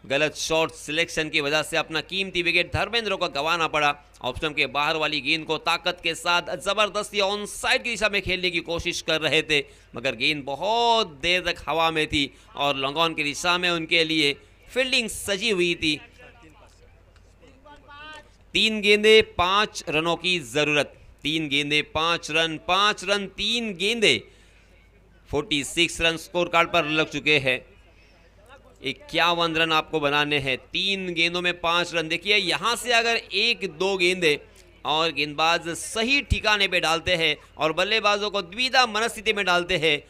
Speaker 4: गलत शॉट सिलेक्शन की वजह से अपना कीमती विकेट धर्मेंद्र को गंवाना पड़ा। ऑप्शन के बाहर वाली गेंद को ताकत के साथ ज़बरदस्ती ऑन साइड की दिशा में खेलने की कोशिश कर रहे थे मगर गेंद बहुत देर तक हवा में थी और लॉन्ग ऑन की दिशा में उनके लिए फील्डिंग सजी हुई थी। 3 गेंदे 5 रनों की ज़रूरत, 3 गेंदे 5 रन, 5 रन 3 गेंदे। 46 रन स्कोर कार्ड पर लग चुके हैं। 51 रन आपको बनाने हैं, 3 गेंदों में 5 रन। देखिए यहाँ से अगर 1-2 गेंदे और गेंदबाज सही ठिकाने पे डालते हैं और बल्लेबाजों को द्विधा मनस्थिति में डालते हैं,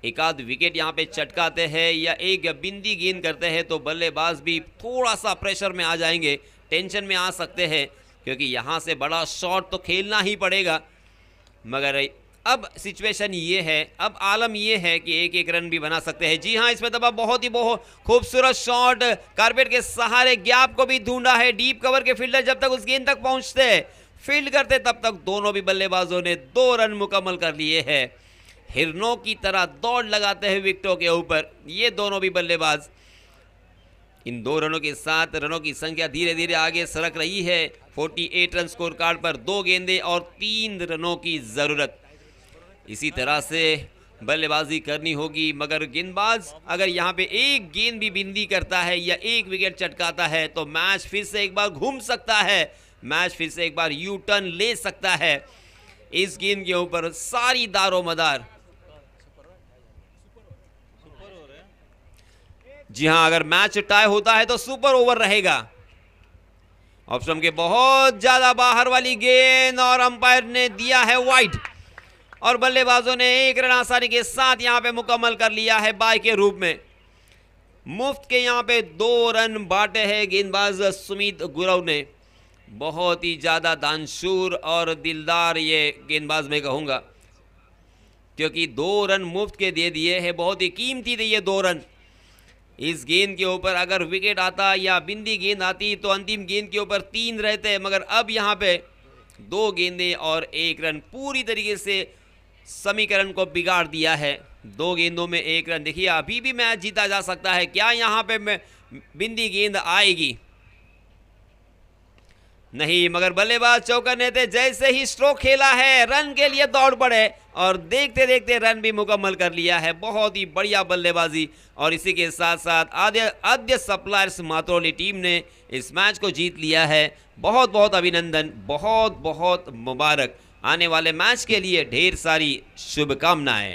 Speaker 4: एक आध विकेट यहाँ पे चटकाते हैं या एक बिंदी गेंद करते हैं तो बल्लेबाज भी थोड़ा सा प्रेशर में आ जाएंगे, टेंशन में आ सकते हैं क्योंकि यहाँ से बड़ा शॉट तो खेलना ही पड़ेगा। मगर अब सिचुएशन ये है, अब आलम ये है कि 1-1 रन भी बना सकते हैं। जी हाँ, इसमें दबा बहुत खूबसूरत शॉट, कारपेट के सहारे गैप को भी ढूंढा है। डीप कवर के फील्डर जब तक उस गेंद तक पहुंचते फील्ड करते तब तक दोनों भी बल्लेबाजों ने 2 रन मुकम्मल कर लिए हैं। हिरनों की तरह दौड़ लगाते हैं विकेटों के ऊपर ये दोनों भी बल्लेबाज। इन 2 रनों के साथ रनों की संख्या धीरे धीरे आगे सरक रही है। 48 रन स्कोर कार्ड पर 2 गेंदे और 3 रनों की ज़रूरत। इसी तरह से बल्लेबाजी करनी होगी मगर गेंदबाज अगर यहाँ पे एक गेंद भी बिंदी करता है या एक विकेट चटकाता है तो मैच फिर से एक बार घूम सकता है, मैच फिर से एक बार यू टर्न ले सकता है। इस गेंद के ऊपर सारी दारोमदार जी हाँ, अगर मैच टाई होता है तो सुपर ओवर रहेगा। ऑप्शन के बहुत ज्यादा बाहर वाली गेंद और अंपायर ने दिया है वाइड और बल्लेबाजों ने एक रन आसानी के साथ यहां पे मुकम्मल कर लिया है बाय के रूप में। मुफ्त के यहां पे 2 रन बांटे हैं गेंदबाज सुमित गुरव ने। बहुत ही ज्यादा दानशूर और दिलदार ये गेंदबाज मैं कहूंगा, क्योंकि 2 रन मुफ्त के दे दिए हैं। बहुत ही कीमती थे ये 2 रन। इस गेंद के ऊपर अगर विकेट आता या बिंदी गेंद आती तो अंतिम गेंद के ऊपर 3 रहते, मगर अब यहाँ पे 2 गेंदें और 1 रन पूरी तरीके से समीकरण को बिगाड़ दिया है। 2 गेंदों में 1 रन। देखिए अभी भी मैच जीता जा सकता है। क्या यहाँ पे बिंदी गेंद आएगी? नहीं, मगर बल्लेबाज चौकर ने थे जैसे ही स्ट्रोक खेला है रन के लिए दौड़ पड़े और देखते देखते रन भी मुकम्मल कर लिया है। बहुत ही बढ़िया बल्लेबाजी। और इसी के साथ साथ आद्य सप्लायर्स मातरोली टीम ने इस मैच को जीत लिया है। बहुत बहुत अभिनंदन, बहुत बहुत मुबारक। आने वाले मैच के लिए ढेर सारी शुभकामनाएं।